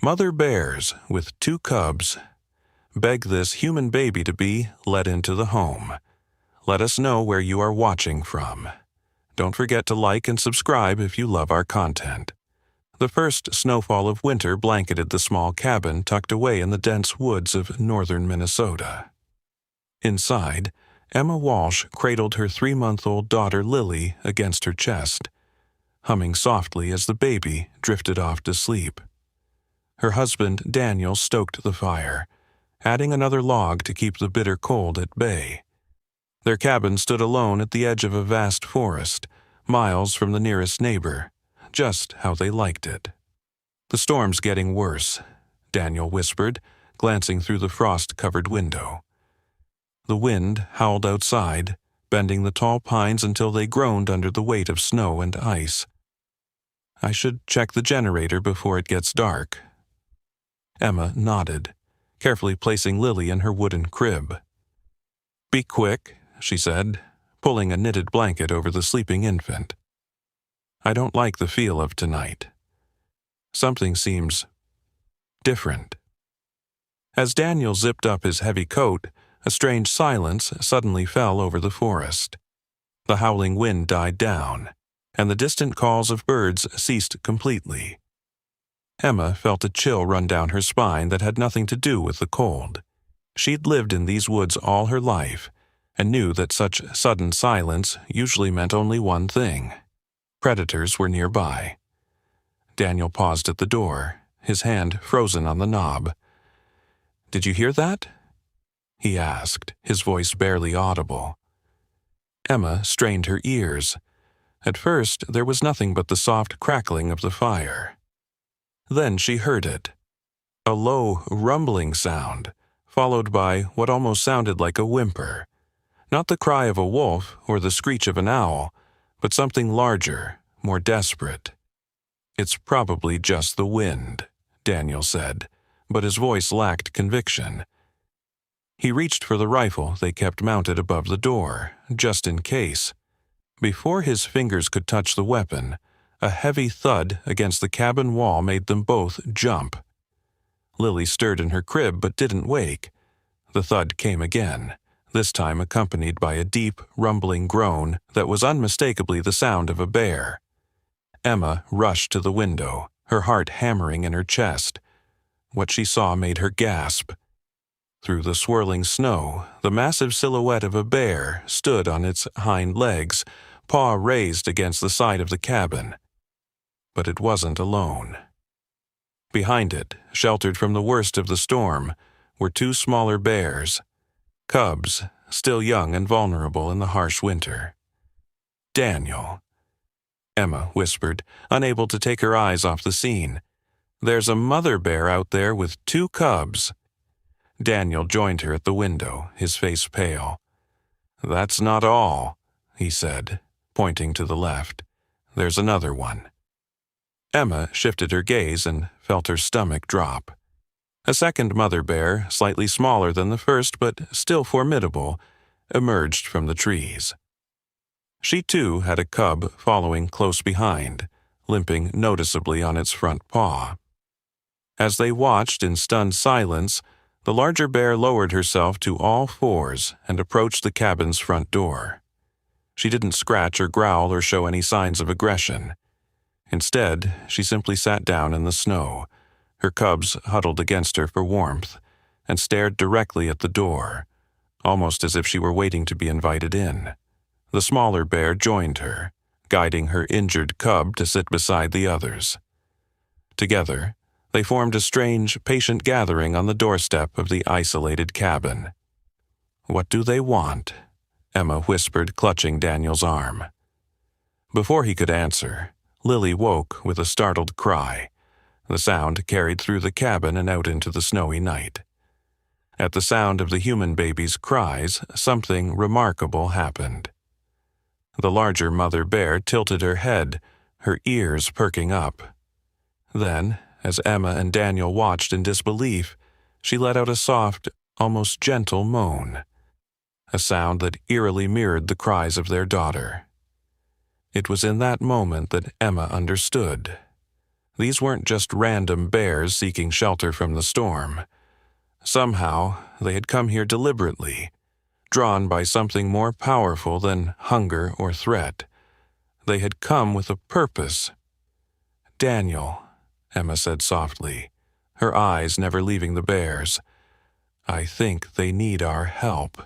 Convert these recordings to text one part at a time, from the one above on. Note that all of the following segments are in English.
Mother bears with 2 cubs beg this human baby to be let into the home. Let us know where you are watching from. Don't forget to like and subscribe if you love our content. The first snowfall of winter blanketed the small cabin tucked away in the dense woods of northern Minnesota. Inside, Emma Walsh cradled her 3-month-old daughter Lily against her chest, humming softly as the baby drifted off to sleep. Her husband Daniel stoked the fire, adding another log to keep the bitter cold at bay. Their cabin stood alone at the edge of a vast forest, miles from the nearest neighbor, just how they liked it. "The storm's getting worse," Daniel whispered, glancing through the frost-covered window. The wind howled outside, bending the tall pines until they groaned under the weight of snow and ice. "I should check the generator before it gets dark." Emma nodded, carefully placing Lily in her wooden crib. "Be quick," she said, pulling a knitted blanket over the sleeping infant. "I don't like the feel of tonight. Something seems different." As Daniel zipped up his heavy coat, a strange silence suddenly fell over the forest. The howling wind died down, and the distant calls of birds ceased completely. Emma felt a chill run down her spine that had nothing to do with the cold. She'd lived in these woods all her life, and knew that such sudden silence usually meant only one thing: predators were nearby. Daniel paused at the door, his hand frozen on the knob. "Did you hear that?" he asked, his voice barely audible. Emma strained her ears. At first, there was nothing but the soft crackling of the fire. Then she heard it. A low, rumbling sound, followed by what almost sounded like a whimper. Not the cry of a wolf or the screech of an owl, but something larger, more desperate. "It's probably just the wind," Daniel said, but his voice lacked conviction. He reached for the rifle they kept mounted above the door, just in case. Before his fingers could touch the weapon, a heavy thud against the cabin wall made them both jump. Lily stirred in her crib but didn't wake. The thud came again, this time accompanied by a deep, rumbling groan that was unmistakably the sound of a bear. Emma rushed to the window, her heart hammering in her chest. What she saw made her gasp. Through the swirling snow, the massive silhouette of a bear stood on its hind legs, paw raised against the side of the cabin. But it wasn't alone. Behind it, sheltered from the worst of the storm, were 2 smaller bears, cubs, still young and vulnerable in the harsh winter. "Daniel," Emma whispered, unable to take her eyes off the scene. "There's a mother bear out there with 2 cubs." Daniel joined her at the window, his face pale. "That's not all," he said, pointing to the left. "There's another one." Emma shifted her gaze and felt her stomach drop. A second mother bear, slightly smaller than the first but still formidable, emerged from the trees. She too had a cub following close behind, limping noticeably on its front paw. As they watched in stunned silence, the larger bear lowered herself to all 4s and approached the cabin's front door. She didn't scratch or growl or show any signs of aggression. Instead, she simply sat down in the snow, her cubs huddled against her for warmth, and stared directly at the door, almost as if she were waiting to be invited in. The smaller bear joined her, guiding her injured cub to sit beside the others. Together, they formed a strange, patient gathering on the doorstep of the isolated cabin. "What do they want?" Emma whispered, clutching Daniel's arm. Before he could answer, Lily woke with a startled cry. The sound carried through the cabin and out into the snowy night. At the sound of the human baby's cries, something remarkable happened. The larger mother bear tilted her head, her ears perking up. Then, as Emma and Daniel watched in disbelief, she let out a soft, almost gentle moan, a sound that eerily mirrored the cries of their daughter. It was in that moment that Emma understood. These weren't just random bears seeking shelter from the storm. Somehow, they had come here deliberately, drawn by something more powerful than hunger or threat. They had come with a purpose. "Daniel," Emma said softly, her eyes never leaving the bears. "I think they need our help."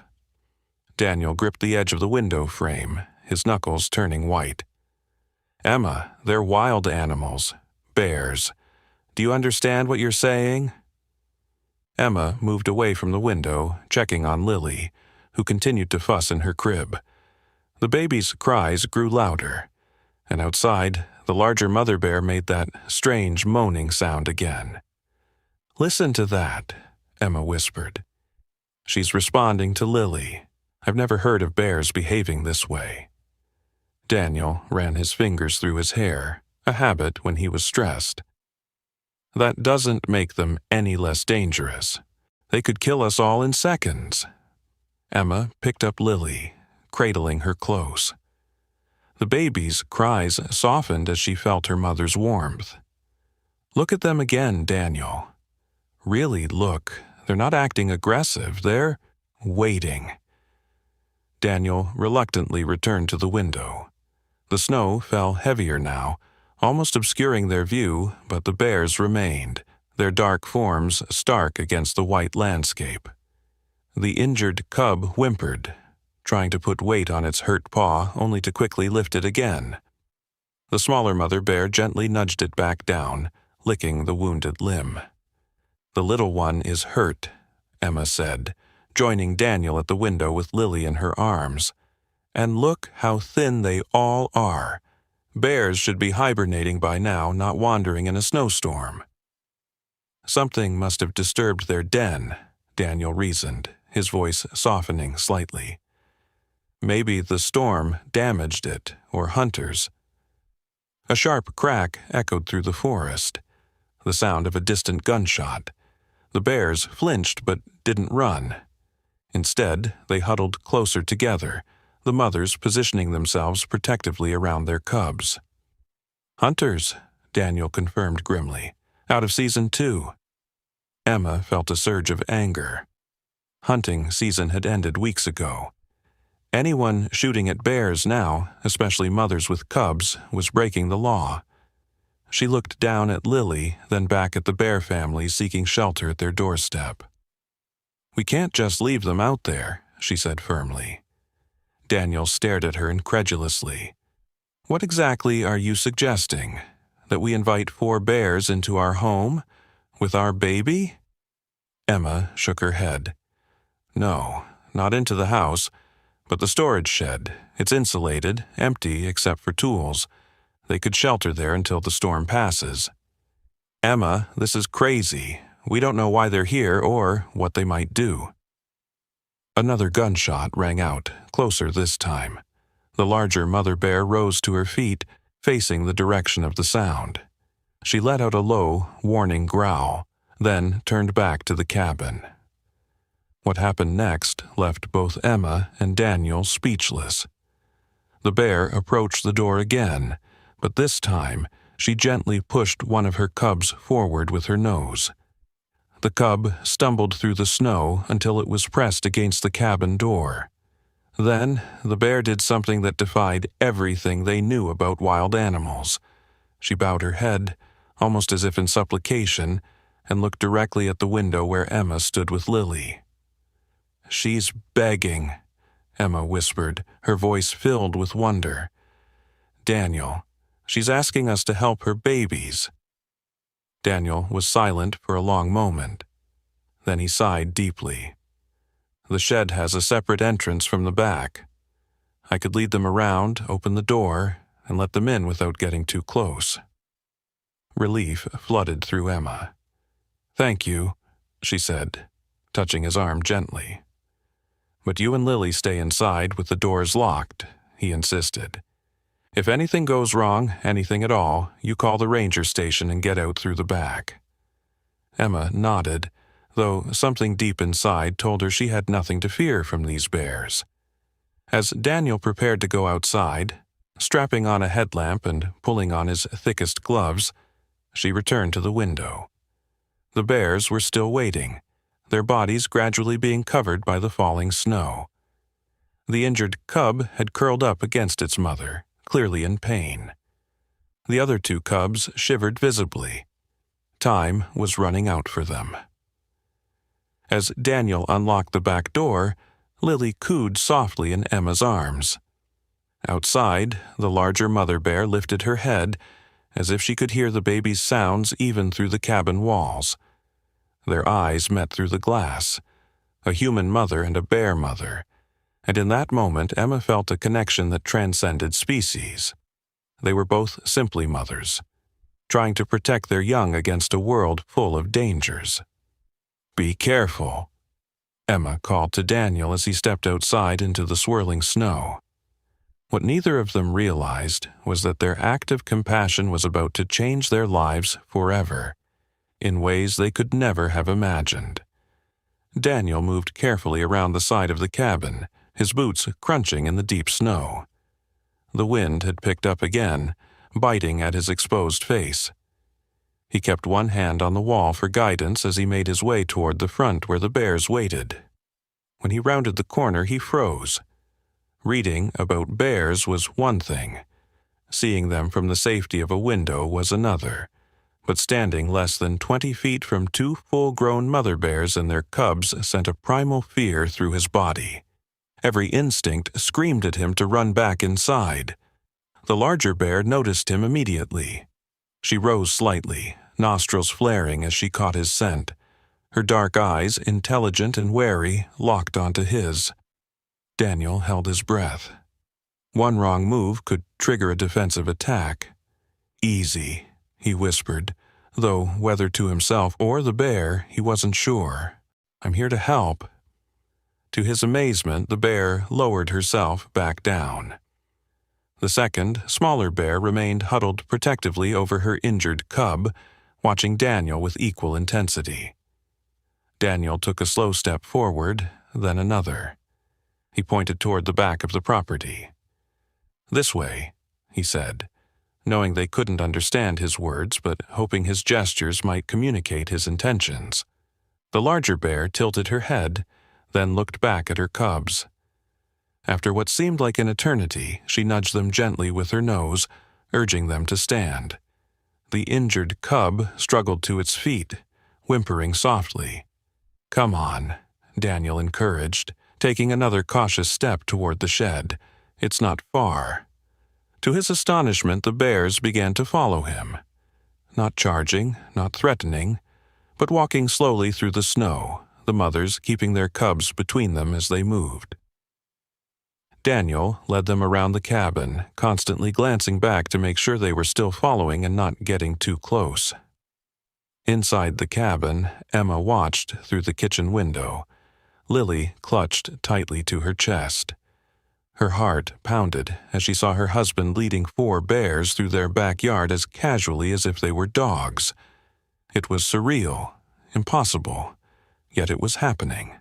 Daniel gripped the edge of the window frame, his knuckles turning white. "Emma, they're wild animals. Bears. Do you understand what you're saying?" Emma moved away from the window, checking on Lily, who continued to fuss in her crib. The baby's cries grew louder, and outside, the larger mother bear made that strange moaning sound again. "Listen to that," Emma whispered. "She's responding to Lily. I've never heard of bears behaving this way." Daniel ran his fingers through his hair, a habit when he was stressed. "That doesn't make them any less dangerous. They could kill us all in seconds." Emma picked up Lily, cradling her close. The baby's cries softened as she felt her mother's warmth. "Look at them again, Daniel. Really look. They're not acting aggressive. They're waiting." Daniel reluctantly returned to the window. The snow fell heavier now, almost obscuring their view, but the bears remained, their dark forms stark against the white landscape. The injured cub whimpered, trying to put weight on its hurt paw only to quickly lift it again. The smaller mother bear gently nudged it back down, licking the wounded limb. "The little one is hurt," Emma said, joining Daniel at the window with Lily in her arms. "And look how thin they all are. Bears should be hibernating by now, not wandering in a snowstorm." "Something must have disturbed their den," Daniel reasoned, his voice softening slightly. "Maybe the storm damaged it, or hunters." A sharp crack echoed through the forest, the sound of a distant gunshot. The bears flinched but didn't run. Instead, they huddled closer together, the mothers positioning themselves protectively around their cubs. "Hunters," Daniel confirmed grimly. "Out of season 2. Emma felt a surge of anger. Hunting season had ended weeks ago. Anyone shooting at bears now, especially mothers with cubs, was breaking the law. She looked down at Lily, then back at the bear family seeking shelter at their doorstep. "We can't just leave them out there," she said firmly. Daniel stared at her incredulously. "What exactly are you suggesting? That we invite 4 bears into our home? With our baby?" Emma shook her head. "No, not into the house, but the storage shed. It's insulated, empty except for tools. They could shelter there until the storm passes." "Emma, this is crazy. We don't know why they're here or what they might do." Another gunshot rang out, closer this time. The larger mother bear rose to her feet, facing the direction of the sound. She let out a low, warning growl, then turned back to the cabin. What happened next left both Emma and Daniel speechless. The bear approached the door again, but this time she gently pushed one of her cubs forward with her nose. The cub stumbled through the snow until it was pressed against the cabin door. Then the bear did something that defied everything they knew about wild animals. She bowed her head, almost as if in supplication, and looked directly at the window where Emma stood with Lily. "She's begging," Emma whispered, her voice filled with wonder. "Daniel, she's asking us to help her babies." Daniel was silent for a long moment. Then he sighed deeply. "The shed has a separate entrance from the back. I could lead them around, open the door, and let them in without getting too close." Relief flooded through Emma. "Thank you," she said, touching his arm gently. "But you and Lily stay inside with the doors locked," he insisted. "If anything goes wrong, anything at all, you call the ranger station and get out through the back." Emma nodded, though something deep inside told her she had nothing to fear from these bears. As Daniel prepared to go outside, strapping on a headlamp and pulling on his thickest gloves, She returned to the window. The bears were still waiting, their bodies gradually being covered by the falling snow. The injured cub had curled up against its mother, clearly in pain. The other two cubs shivered visibly. Time was running out for them. As Daniel unlocked the back door, Lily cooed softly in Emma's arms. Outside, the larger mother bear lifted her head, as if she could hear the baby's sounds even through the cabin walls. Their eyes met through the glass, a human mother and a bear mother, and in that moment Emma felt a connection that transcended species. They were both simply mothers, trying to protect their young against a world full of dangers. "Be careful," Emma called to Daniel as he stepped outside into the swirling snow. What neither of them realized was that their act of compassion was about to change their lives forever, in ways they could never have imagined. Daniel moved carefully around the side of the cabin, his boots crunching in the deep snow. The wind had picked up again, biting at his exposed face. He kept one hand on the wall for guidance as he made his way toward the front where the bears waited. When he rounded the corner, he froze. Reading about bears was one thing. Seeing them from the safety of a window was another. But standing less than 20 feet from two full-grown mother bears and their cubs sent a primal fear through his body. Every instinct screamed at him to run back inside. The larger bear noticed him immediately. She rose slightly, nostrils flaring as she caught his scent. Her dark eyes, intelligent and wary, locked onto his. Daniel held his breath. One wrong move could trigger a defensive attack. "Easy," he whispered, though whether to himself or the bear, he wasn't sure. "I'm here to help." To his amazement, the bear lowered herself back down. The second, smaller bear remained huddled protectively over her injured cub, watching Daniel with equal intensity. Daniel took a slow step forward, then another. He pointed toward the back of the property. "This way," he said, knowing they couldn't understand his words but hoping his gestures might communicate his intentions. The larger bear tilted her head, then looked back at her cubs. After what seemed like an eternity, she nudged them gently with her nose, urging them to stand. The injured cub struggled to its feet, whimpering softly. "Come on," Daniel encouraged, taking another cautious step toward the shed. "It's not far." To his astonishment, the bears began to follow him. Not charging, not threatening, but walking slowly through the snow, the mothers keeping their cubs between them as they moved. Daniel led them around the cabin, constantly glancing back to make sure they were still following and not getting too close. Inside the cabin, Emma watched through the kitchen window. Lily clutched tightly to her chest. Her heart pounded as she saw her husband leading 4 bears through their backyard as casually as if they were dogs. It was surreal, impossible, yet it was happening.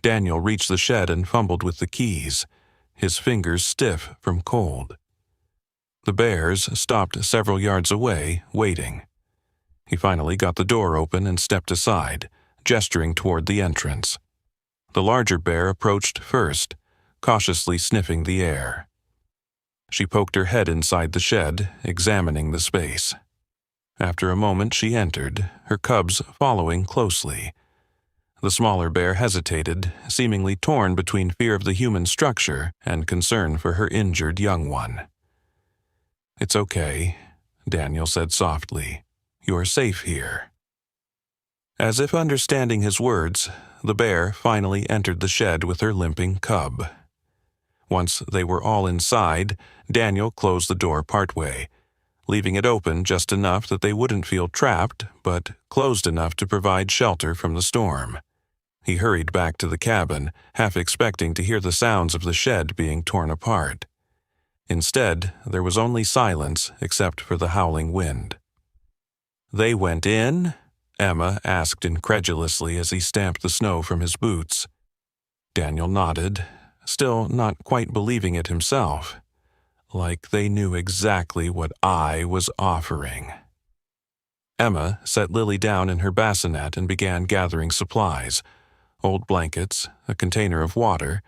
Daniel reached the shed and fumbled with the keys, his fingers stiff from cold. The bears stopped several yards away, waiting. He finally got the door open and stepped aside, gesturing toward the entrance. The larger bear approached first, cautiously sniffing the air. She poked her head inside the shed, examining the space. After a moment she entered, her cubs following closely. The smaller bear hesitated, seemingly torn between fear of the human structure and concern for her injured young one. "It's okay," Daniel said softly. "You're safe here." As if understanding his words, the bear finally entered the shed with her limping cub. Once they were all inside, Daniel closed the door partway, leaving it open just enough that they wouldn't feel trapped, but closed enough to provide shelter from the storm. He hurried back to the cabin, half expecting to hear the sounds of the shed being torn apart. Instead, there was only silence except for the howling wind. "They went in?" Emma asked incredulously as he stamped the snow from his boots. Daniel nodded, still not quite believing it himself. Like they knew exactly what I was offering. Emma set Lily down in her bassinet and began gathering supplies: old blankets, a container of water,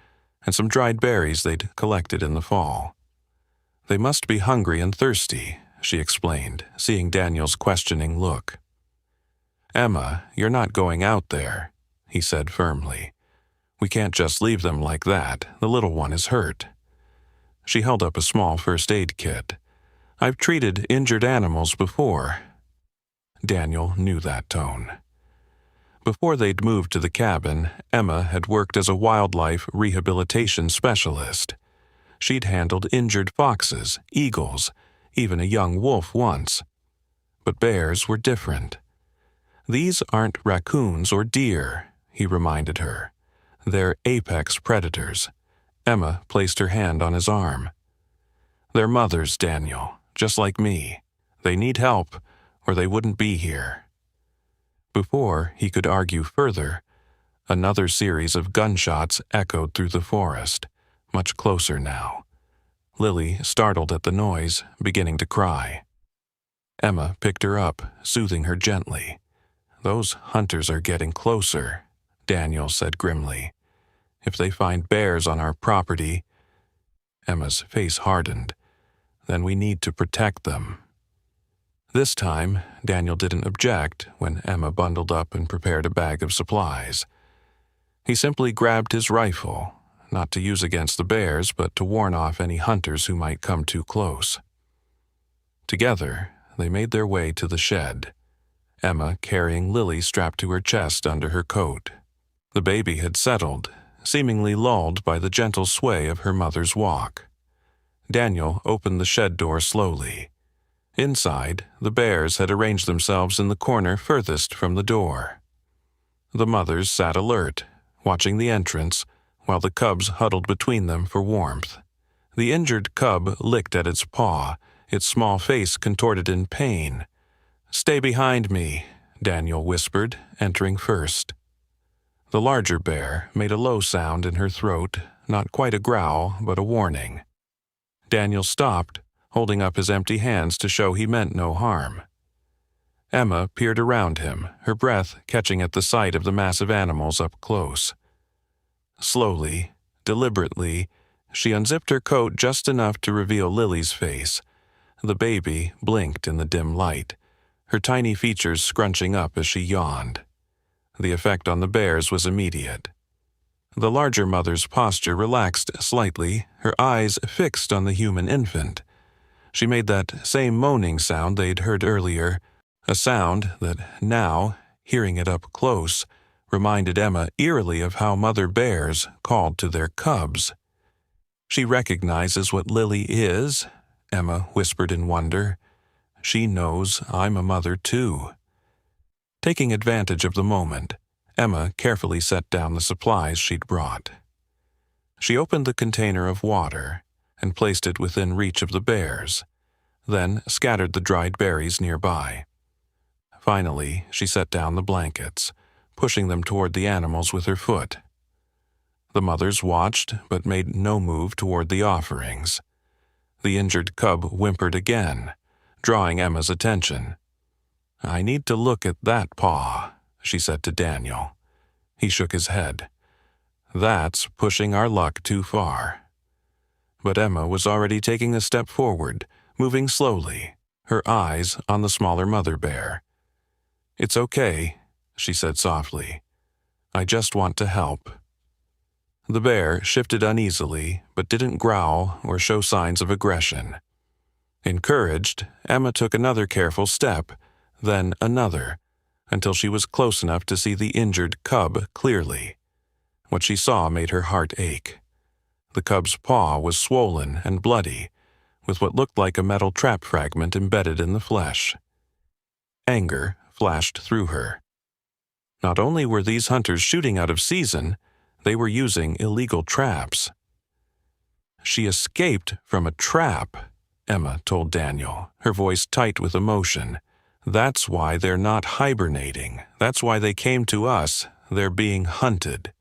and some dried berries they'd collected in the fall. "They must be hungry and thirsty," she explained, seeing Daniel's questioning look. "Emma, you're not going out there," he said firmly. "We can't just leave them like that. The little one is hurt." She held up a small first aid kit. "I've treated injured animals before." Daniel knew that tone. Before they'd moved to the cabin, Emma had worked as a wildlife rehabilitation specialist. She'd handled injured foxes, eagles, even a young wolf once. But bears were different. "These aren't raccoons or deer," he reminded her. "They're apex predators." Emma placed her hand on his arm. "They're mothers, Daniel, just like me. They need help, or they wouldn't be here." Before he could argue further, another series of gunshots echoed through the forest, much closer now. Lily, startled at the noise, beginning to cry. Emma picked her up, soothing her gently. "Those hunters are getting closer," Daniel said grimly. "If they find bears on our property—" Emma's face hardened. "Then we need to protect them." This time, Daniel didn't object when Emma bundled up and prepared a bag of supplies. He simply grabbed his rifle, not to use against the bears, but to warn off any hunters who might come too close. Together, they made their way to the shed, Emma carrying Lily strapped to her chest under her coat. The baby had settled, seemingly lulled by the gentle sway of her mother's walk. Daniel opened the shed door slowly. Inside, the bears had arranged themselves in the corner furthest from the door. The mothers sat alert, watching the entrance, while the cubs huddled between them for warmth. The injured cub licked at its paw, its small face contorted in pain. "Stay behind me," Daniel whispered, entering first. The larger bear made a low sound in her throat, not quite a growl, but a warning. Daniel stopped, holding up his empty hands to show he meant no harm. Emma peered around him, her breath catching at the sight of the massive animals up close. Slowly, deliberately, she unzipped her coat just enough to reveal Lily's face. The baby blinked in the dim light, her tiny features scrunching up as she yawned. The effect on the bears was immediate. The larger mother's posture relaxed slightly, her eyes fixed on the human infant. She made that same moaning sound they'd heard earlier, a sound that now, hearing it up close, reminded Emma eerily of how mother bears called to their cubs. "She recognizes what Lily is," Emma whispered in wonder. "She knows I'm a mother too." Taking advantage of the moment, Emma carefully set down the supplies she'd brought. She opened the container of water and placed it within reach of the bears, then scattered the dried berries nearby. Finally, she set down the blankets, pushing them toward the animals with her foot. The mothers watched, but made no move toward the offerings. The injured cub whimpered again, drawing Emma's attention. "I need to look at that paw," she said to Daniel. He shook his head. "That's pushing our luck too far." But Emma was already taking a step forward, moving slowly, her eyes on the smaller mother bear. "It's okay," she said softly. "I just want to help." The bear shifted uneasily, but didn't growl or show signs of aggression. Encouraged, Emma took another careful step, then another, until she was close enough to see the injured cub clearly. What she saw made her heart ache. The cub's paw was swollen and bloody, with what looked like a metal trap fragment embedded in the flesh. Anger flashed through her. Not only were these hunters shooting out of season, they were using illegal traps. "She escaped from a trap," Emma told Daniel, her voice tight with emotion. "That's why they're not hibernating. That's why they came to us. They're being hunted."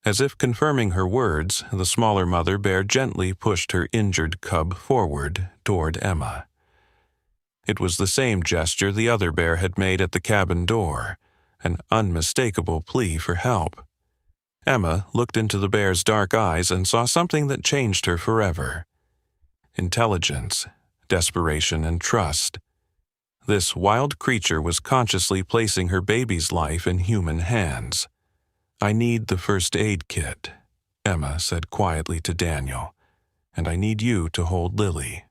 As if confirming her words, the smaller mother bear gently pushed her injured cub forward toward Emma. It was the same gesture the other bear had made at the cabin door, an unmistakable plea for help. Emma looked into the bear's dark eyes and saw something that changed her forever. Intelligence, desperation, and trust. This wild creature was consciously placing her baby's life in human hands. "I need the first aid kit," Emma said quietly to Daniel, "and I need you to hold Lily."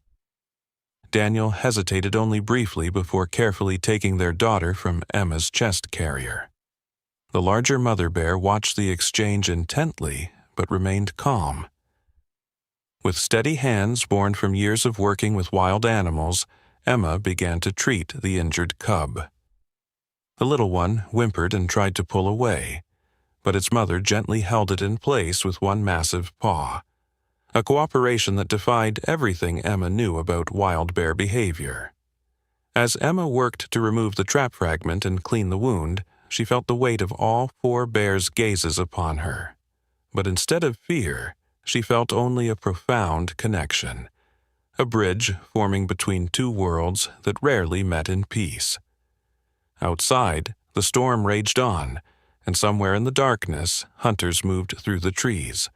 Daniel hesitated only briefly before carefully taking their daughter from Emma's chest carrier. The larger mother bear watched the exchange intently, but remained calm. With steady hands born from years of working with wild animals, Emma began to treat the injured cub. The little one whimpered and tried to pull away, but its mother gently held it in place with one massive paw, a cooperation that defied everything Emma knew about wild bear behavior. As Emma worked to remove the trap fragment and clean the wound, she felt the weight of all 4 bears' gazes upon her. But instead of fear, she felt only a profound connection, a bridge forming between 2 worlds that rarely met in peace. Outside, the storm raged on, and somewhere in the darkness, hunters moved through the trees.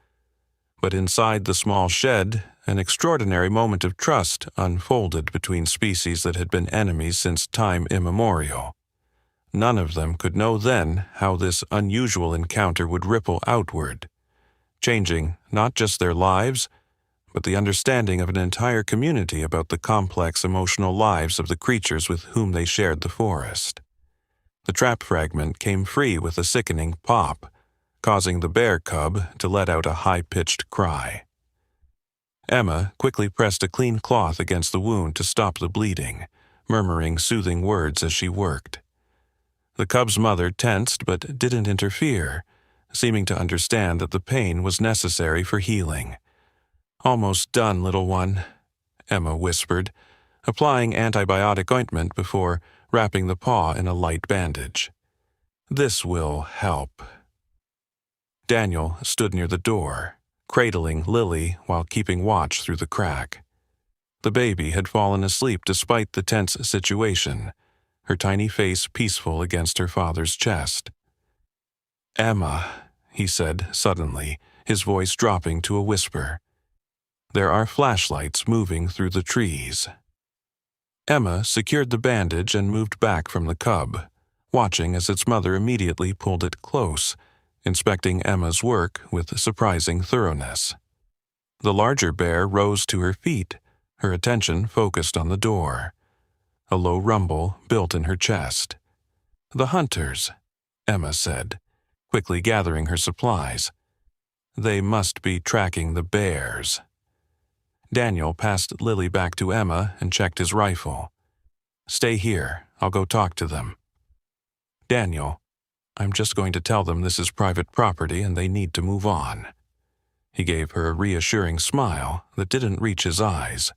But inside the small shed, an extraordinary moment of trust unfolded between species that had been enemies since time immemorial. None of them could know then how this unusual encounter would ripple outward, changing not just their lives, but the understanding of an entire community about the complex emotional lives of the creatures with whom they shared the forest. The trap fragment came free with a sickening pop, causing the bear cub to let out a high-pitched cry. Emma quickly pressed a clean cloth against the wound to stop the bleeding, murmuring soothing words as she worked. The cub's mother tensed but didn't interfere, seeming to understand that the pain was necessary for healing. "Almost done, little one," Emma whispered, applying antibiotic ointment before wrapping the paw in a light bandage. "This will help." Daniel stood near the door, cradling Lily while keeping watch through the crack. The baby had fallen asleep despite the tense situation, her tiny face peaceful against her father's chest. "Emma," he said suddenly, his voice dropping to a whisper, "there are flashlights moving through the trees." Emma secured the bandage and moved back from the cub, watching as its mother immediately pulled it close, inspecting Emma's work with surprising thoroughness. The larger bear rose to her feet, her attention focused on the door. A low rumble built in her chest. "The hunters," Emma said, quickly gathering her supplies. "They must be tracking the bears." Daniel passed Lily back to Emma and checked his rifle. "Stay here. I'll go talk to them." "Daniel, I'm just going to tell them this is private property and they need to move on." He gave her a reassuring smile that didn't reach his eyes.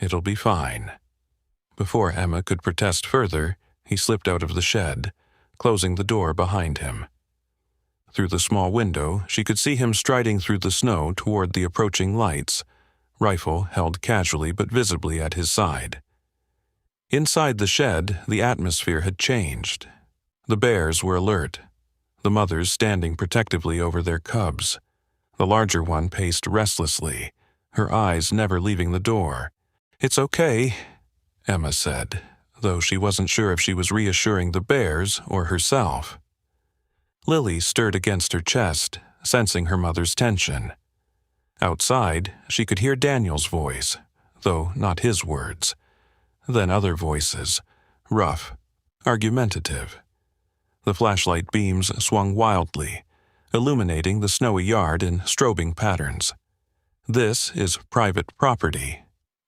"It'll be fine." Before Emma could protest further, he slipped out of the shed, closing the door behind him. Through the small window, she could see him striding through the snow toward the approaching lights, rifle held casually but visibly at his side. Inside the shed, the atmosphere had changed. The bears were alert, the mothers standing protectively over their cubs. The larger one paced restlessly, her eyes never leaving the door. "It's okay," Emma said, though she wasn't sure if she was reassuring the bears or herself. Lily stirred against her chest, sensing her mother's tension. Outside, she could hear Daniel's voice, though not his words. Then other voices, rough, argumentative. The flashlight beams swung wildly, illuminating the snowy yard in strobing patterns. "This is private property."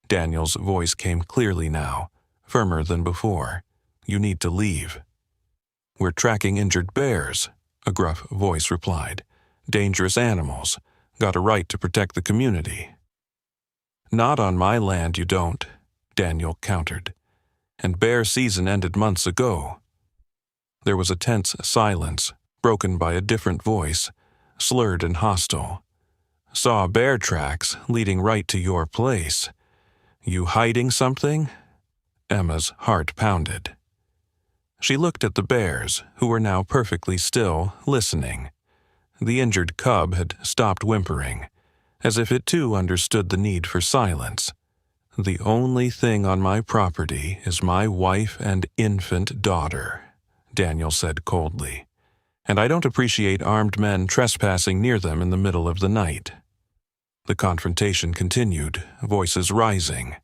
Daniel's voice came clearly now, firmer than before. "You need to leave." "We're tracking injured bears," a gruff voice replied. "Dangerous animals. Got a right to protect the community." "Not on my land, you don't," Daniel countered. "And bear season ended months ago." There was a tense silence, broken by a different voice, slurred and hostile. "Saw bear tracks leading right to your place. You hiding something?" Emma's heart pounded. She looked at the bears, who were now perfectly still, listening. The injured cub had stopped whimpering, as if it too understood the need for silence. "The only thing on my property is my wife and infant daughter," Daniel said coldly, "and I don't appreciate armed men trespassing near them in the middle of the night." The confrontation continued, voices rising.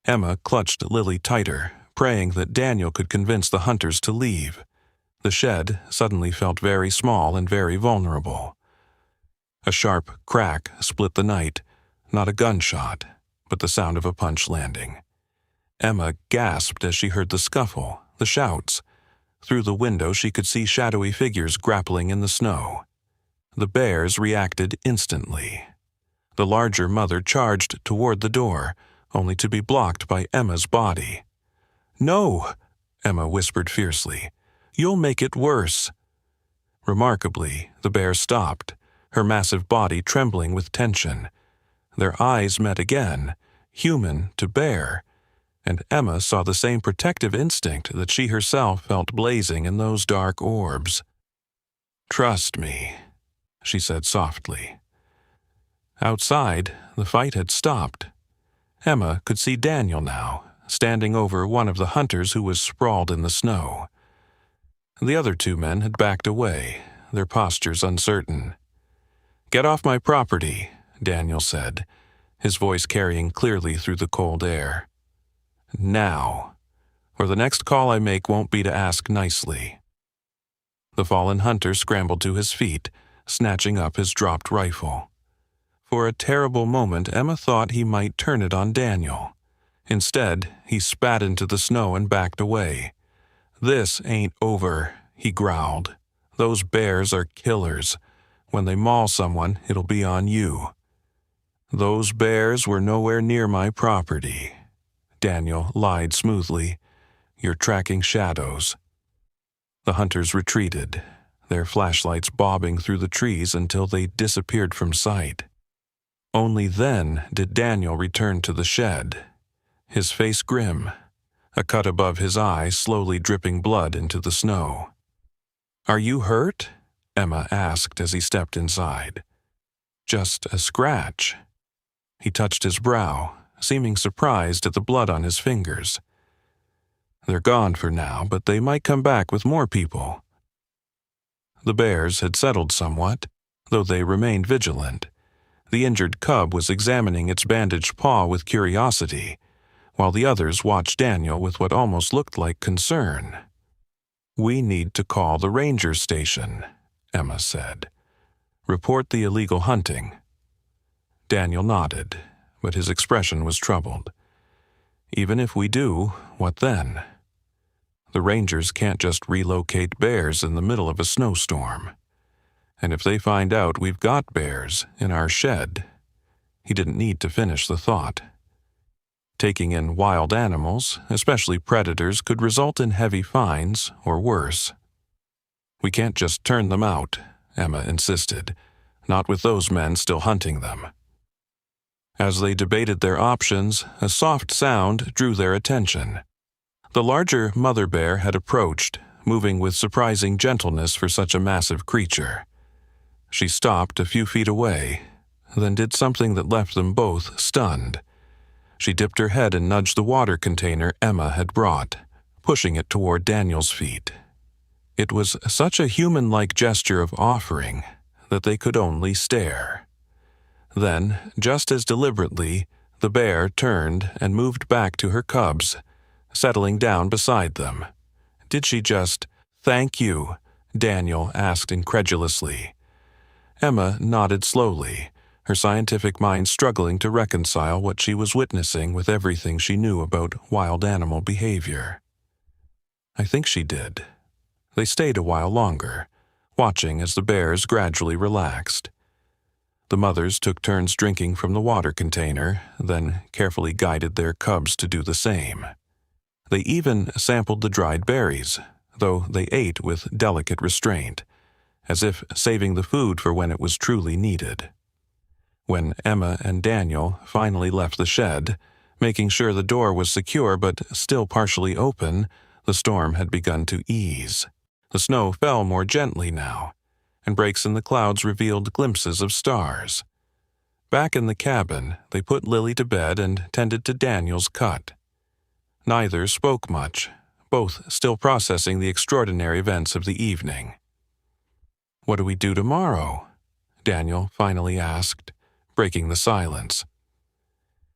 Emma clutched Lily tighter, praying that Daniel could convince the hunters to leave. The shed suddenly felt very small and very vulnerable. A sharp crack split the night, not a gunshot, but the sound of a punch landing. Emma gasped as she heard the scuffle, the shouts. Through the window she could see shadowy figures grappling in the snow. The bears reacted instantly. The larger mother charged toward the door, only to be blocked by Emma's body. "No!" Emma whispered fiercely. "You'll make it worse." Remarkably, the bear stopped, her massive body trembling with tension. Their eyes met again, human to bear, and Emma saw the same protective instinct that she herself felt blazing in those dark orbs. "Trust me," she said softly. Outside, the fight had stopped. Emma could see Daniel now, standing over one of the hunters who was sprawled in the snow. The other two men had backed away, their postures uncertain. "Get off my property," Daniel said, his voice carrying clearly through the cold air. "Now, or the next call I make won't be to ask nicely." The fallen hunter scrambled to his feet, snatching up his dropped rifle. For a terrible moment, Emma thought he might turn it on Daniel. Instead, he spat into the snow and backed away. "This ain't over," he growled. "Those bears are killers. When they maul someone, it'll be on you." "Those bears were nowhere near my property," Daniel lied smoothly. "You're tracking shadows." The hunters retreated, their flashlights bobbing through the trees until they disappeared from sight. Only then did Daniel return to the shed, his face grim, a cut above his eye slowly dripping blood into the snow. "Are you hurt?" Emma asked as he stepped inside. "Just a scratch." He touched his brow, seeming surprised at the blood on his fingers. "They're gone for now, but they might come back with more people." The bears had settled somewhat, though they remained vigilant. The injured cub was examining its bandaged paw with curiosity, while the others watched Daniel with what almost looked like concern. "We need to call the ranger station," Emma said. "Report the illegal hunting." Daniel nodded, but his expression was troubled. "Even if we do, what then? The rangers can't just relocate bears in the middle of a snowstorm. And if they find out we've got bears in our shed..." He didn't need to finish the thought. Taking in wild animals, especially predators, could result in heavy fines or worse. "We can't just turn them out," Emma insisted, "not with those men still hunting them." As they debated their options, a soft sound drew their attention. The larger mother bear had approached, moving with surprising gentleness for such a massive creature. She stopped a few feet away, then did something that left them both stunned. She dipped her head and nudged the water container Emma had brought, pushing it toward Daniel's feet. It was such a human-like gesture of offering that they could only stare. Then, just as deliberately, the bear turned and moved back to her cubs, settling down beside them. "Did she just, 'Thank you'?" Daniel asked incredulously. Emma nodded slowly, her scientific mind struggling to reconcile what she was witnessing with everything she knew about wild animal behavior. "I think she did." They stayed a while longer, watching as the bears gradually relaxed. The mothers took turns drinking from the water container, then carefully guided their cubs to do the same. They even sampled the dried berries, though they ate with delicate restraint, as if saving the food for when it was truly needed. When Emma and Daniel finally left the shed, Making sure the door was secure but still partially open, the storm had begun to ease. The snow fell more gently now, and breaks in the clouds revealed glimpses of stars. Back in the cabin, they put Lily to bed and tended to Daniel's cut. Neither spoke much, both still processing the extraordinary events of the evening. "What do we do tomorrow?" Daniel finally asked, breaking the silence.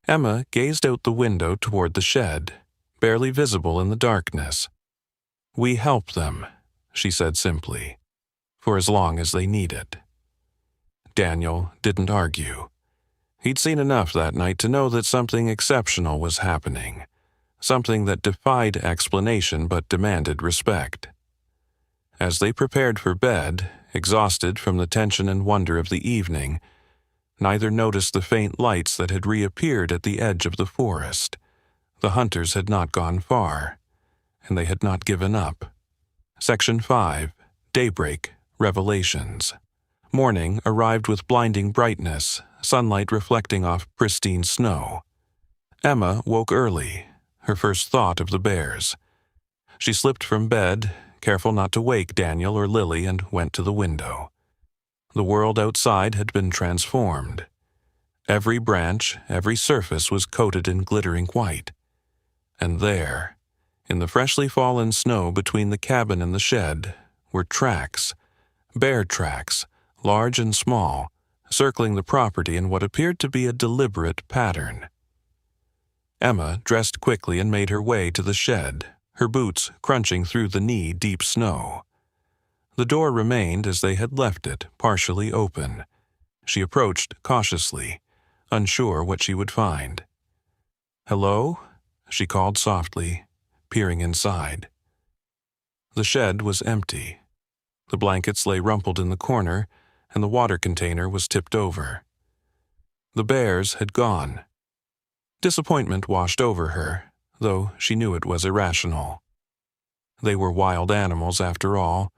Emma gazed out the window toward the shed, barely visible in the darkness. "We help them," she said simply, "for as long as they need it." Daniel didn't argue. He'd seen enough that night to know that something exceptional was happening, something that defied explanation but demanded respect. As they prepared for bed, exhausted from the tension and wonder of the evening, neither noticed the faint lights that had reappeared at the edge of the forest. The hunters had not gone far, and they had not given up. Section 5, Daybreak, Revelations. Morning arrived with blinding brightness, sunlight reflecting off pristine snow. Emma woke early, her first thought of the bears. She slipped from bed, careful not to wake Daniel or Lily, and went to the window. The world outside had been transformed. Every branch, every surface was coated in glittering white. And there, in the freshly fallen snow between the cabin and the shed, were tracks, bear tracks, large and small, circling the property in what appeared to be a deliberate pattern. Emma dressed quickly and made her way to the shed, her boots crunching through the knee-deep snow. The door remained as they had left it, partially open. She approached cautiously, unsure what she would find. "Hello?" she called softly, peering inside. The shed was empty. The blankets lay rumpled in the corner, and the water container was tipped over. The bears had gone. Disappointment washed over her, though she knew it was irrational. They were wild animals after all.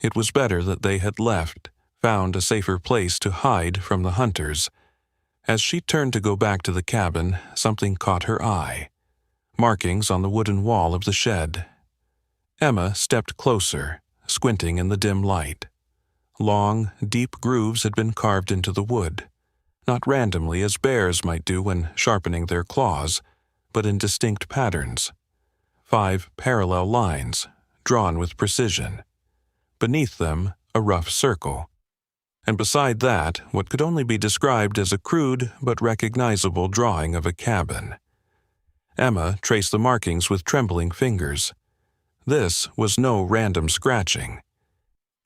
It was better that they had left, found a safer place to hide from the hunters. As she turned to go back to the cabin, something caught her eye. Markings on the wooden wall of the shed. Emma stepped closer, squinting in the dim light. Long, deep grooves had been carved into the wood, not randomly as bears might do when sharpening their claws, but in distinct patterns. 5 parallel lines, drawn with precision. Beneath them, a rough circle. And beside that, what could only be described as a crude but recognizable drawing of a cabin. Emma traced the markings with trembling fingers. This was no random scratching.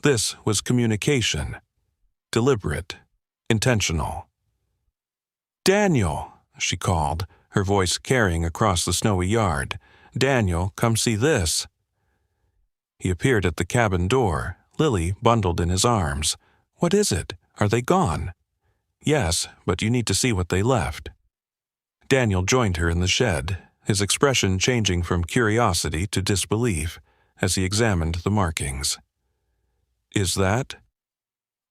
This was communication. Deliberate. Intentional. "Daniel!" she called, her voice carrying across the snowy yard. "Daniel, come see this." He appeared at the cabin door, Lily bundled in his arms. "What is it? Are they gone?" "Yes, but you need to see what they left." Daniel joined her in the shed, his expression changing from curiosity to disbelief as he examined the markings. "Is that?"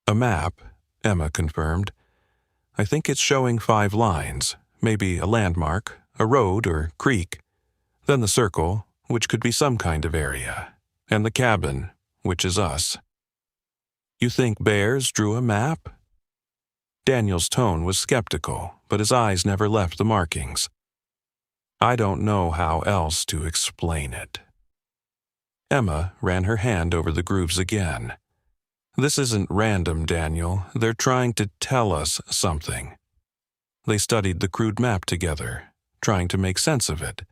"A map," Emma confirmed. "I think it's showing 5 lines, maybe a landmark, a road or creek. Then the circle, which could be some kind of area, and the cabin, which is us." "You think bears drew a map?" Daniel's tone was skeptical, but his eyes never left the markings. "I don't know how else to explain it." Emma ran her hand over the grooves again. "This isn't random, Daniel. They're trying to tell us something." They studied the crude map together, trying to make sense of it.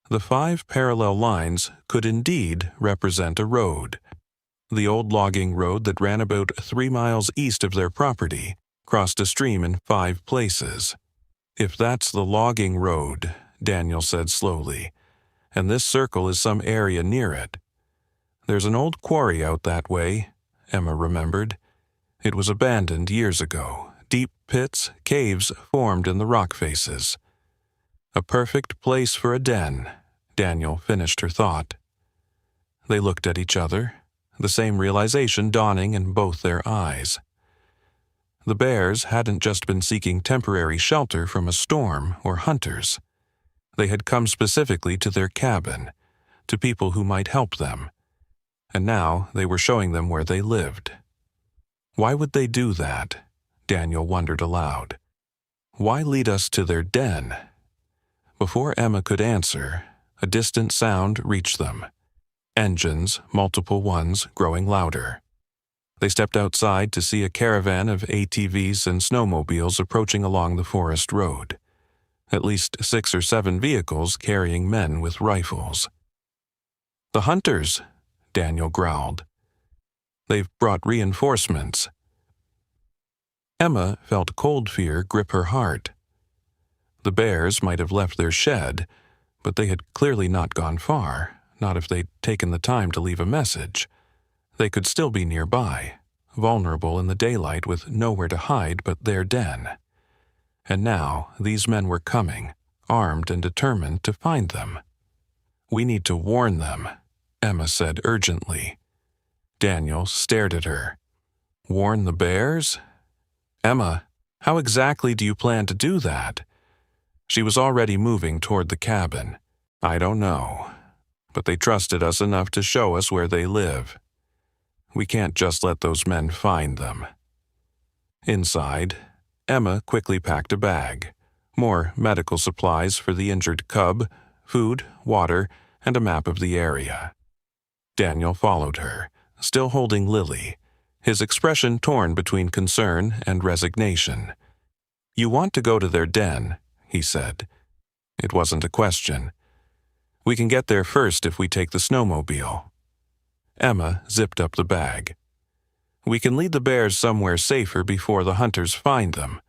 The 5 parallel lines could indeed represent a road. The old logging road that ran about 3 miles east of their property crossed a stream in 5 places. "If that's the logging road," Daniel said slowly, "and this circle is some area near it. There's an old quarry out that way," Emma remembered. "It was abandoned years ago. Deep pits, caves formed in the rock faces. A perfect place for a den," Daniel finished her thought. They looked at each other, the same realization dawning in both their eyes. The bears hadn't just been seeking temporary shelter from a storm or hunters. They had come specifically to their cabin, to people who might help them. And now they were showing them where they lived. Why would they do that? Daniel wondered aloud. Why lead us to their den? Before Emma could answer, a distant sound reached them. Engines, multiple ones, growing louder. They stepped outside to see a caravan of ATVs and snowmobiles approaching along the forest road. At least 6 or 7 vehicles carrying men with rifles. "The hunters," Daniel growled. "They've brought reinforcements." Emma felt cold fear grip her heart. The bears might have left their shed, but they had clearly not gone far, not if they'd taken the time to leave a message. They could still be nearby, vulnerable in the daylight with nowhere to hide but their den. And now these men were coming, armed and determined to find them. "We need to warn them," Emma said urgently. Daniel stared at her. "Warn the bears? Emma, how exactly do you plan to do that?" She was already moving toward the cabin. "I don't know, but they trusted us enough to show us where they live. We can't just let those men find them." Inside, Emma quickly packed a bag, more medical supplies for the injured cub, food, water, and a map of the area. Daniel followed her, still holding Lily, his expression torn between concern and resignation. "You want to go to their den," he said. It wasn't a question. "We can get there first if we take the snowmobile." Emma zipped up the bag. "We can lead the bears somewhere safer before the hunters find them.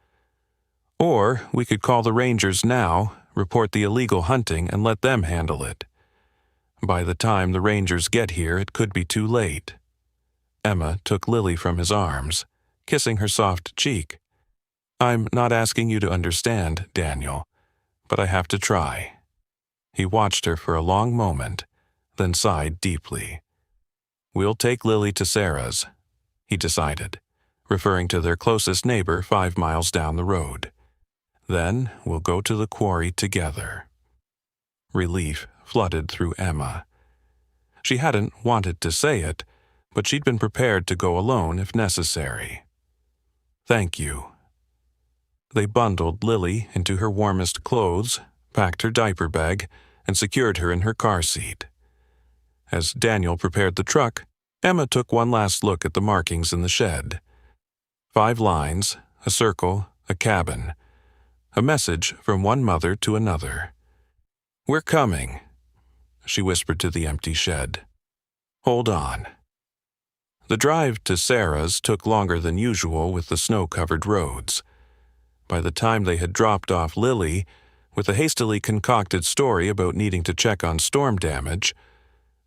Or we could call the rangers now, report the illegal hunting, and let them handle it. By the time the rangers get here, it could be too late." Emma took Lily from his arms, kissing her soft cheek. "I'm not asking you to understand, Daniel, but I have to try." He watched her for a long moment, then sighed deeply. "We'll take Lily to Sarah's," he decided, referring to their closest neighbor 5 miles down the road. "Then we'll go to the quarry together." Relief flooded through Emma. She hadn't wanted to say it, but she'd been prepared to go alone if necessary. "Thank you." They bundled Lily into her warmest clothes, packed her diaper bag, and secured her in her car seat. As Daniel prepared the truck, Emma took one last look at the markings in the shed. 5 lines, a circle, a cabin. A message from one mother to another. "We're coming," she whispered to the empty shed. "Hold on." The drive to Sarah's took longer than usual with the snow-covered roads. By the time they had dropped off Lily, with a hastily concocted story about needing to check on storm damage,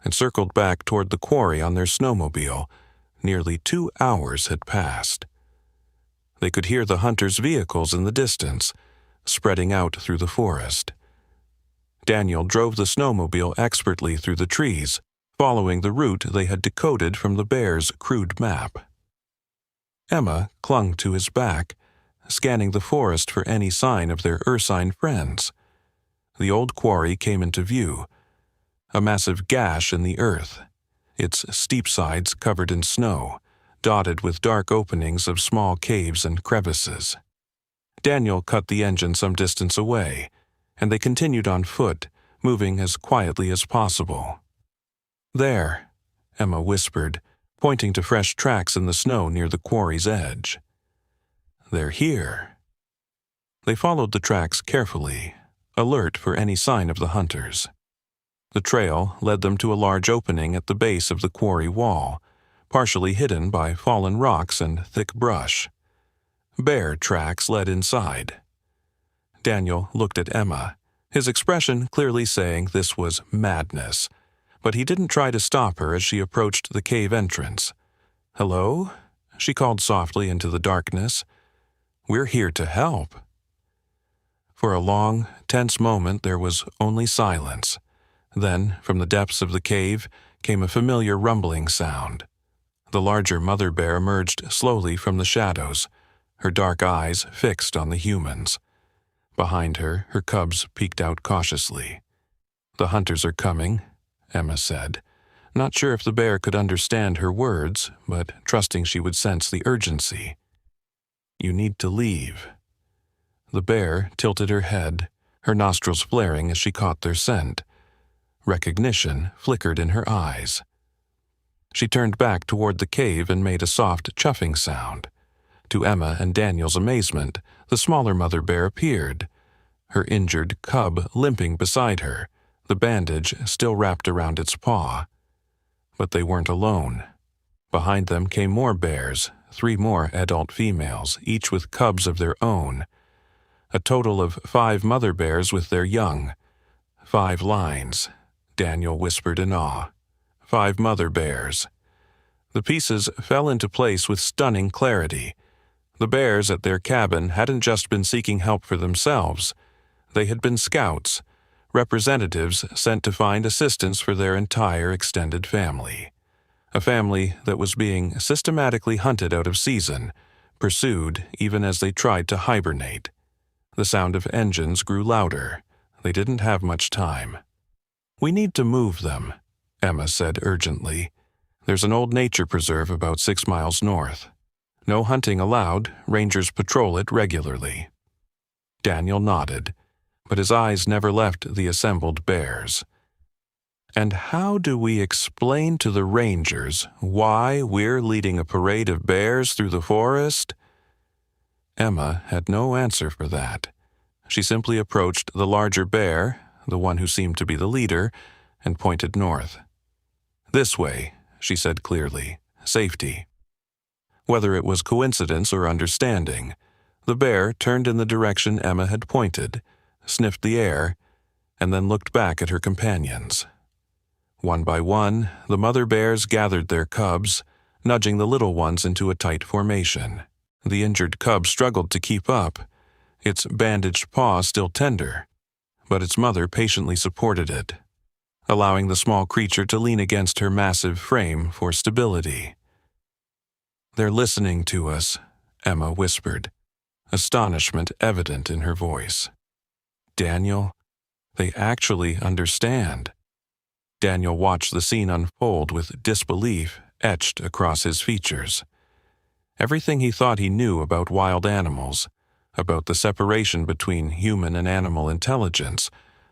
and circled back toward the quarry on their snowmobile, nearly 2 hours had passed. They could hear the hunters' vehicles in the distance, spreading out through the forest. Daniel drove the snowmobile expertly through the trees, following the route they had decoded from the bears' crude map. Emma clung to his back, scanning the forest for any sign of their ursine friends. The old quarry came into view, a massive gash in the earth, its steep sides covered in snow, dotted with dark openings of small caves and crevices. Daniel cut the engine some distance away, and they continued on foot, moving as quietly as possible. "There," Emma whispered, pointing to fresh tracks in the snow near the quarry's edge. "They're here." They followed the tracks carefully, alert for any sign of the hunters. The trail led them to a large opening at the base of the quarry wall, partially hidden by fallen rocks and thick brush. Bear tracks led inside. Daniel looked at Emma, his expression clearly saying this was madness, but he didn't try to stop her as she approached the cave entrance. "Hello?" she called softly into the darkness. "We're here to help." For a long, tense moment there was only silence. Then, from the depths of the cave, came a familiar rumbling sound. The larger mother bear emerged slowly from the shadows, her dark eyes fixed on the humans. Behind her, her cubs peeked out cautiously. "The hunters are coming," Emma said, not sure if the bear could understand her words, but trusting she would sense the urgency. "You need to leave." The bear tilted her head, her nostrils flaring as she caught their scent. Recognition flickered in her eyes. She turned back toward the cave and made a soft chuffing sound. To Emma and Daniel's amazement, the smaller mother bear appeared, her injured cub limping beside her, the bandage still wrapped around its paw. But they weren't alone. Behind them came more bears, 3 more adult females, each with cubs of their own. A total of 5 mother bears with their young. 5 lines, Daniel whispered in awe. 5 mother bears. The pieces fell into place with stunning clarity. The bears at their cabin hadn't just been seeking help for themselves. They had been scouts, representatives sent to find assistance for their entire extended family. A family that was being systematically hunted out of season, pursued even as they tried to hibernate. The sound of engines grew louder. They didn't have much time. "We need to move them," Emma said urgently. "There's an old nature preserve about 6 miles north. No hunting allowed, rangers patrol it regularly." Daniel nodded, but his eyes never left the assembled bears. "And how do we explain to the rangers why we're leading a parade of bears through the forest?" Emma had no answer for that. She simply approached the larger bear, the one who seemed to be the leader, and pointed north. "This way," she said clearly. "Safety." Whether it was coincidence or understanding, the bear turned in the direction Emma had pointed, sniffed the air, and then looked back at her companions. One by one, the mother bears gathered their cubs, nudging the little ones into a tight formation. The injured cub struggled to keep up, its bandaged paw still tender, but its mother patiently supported it, allowing the small creature to lean against her massive frame for stability. "They're listening to us," Emma whispered, astonishment evident in her voice. "Daniel, they actually understand." Daniel watched the scene unfold with disbelief etched across his features. Everything he thought he knew about wild animals, about the separation between human and animal intelligence,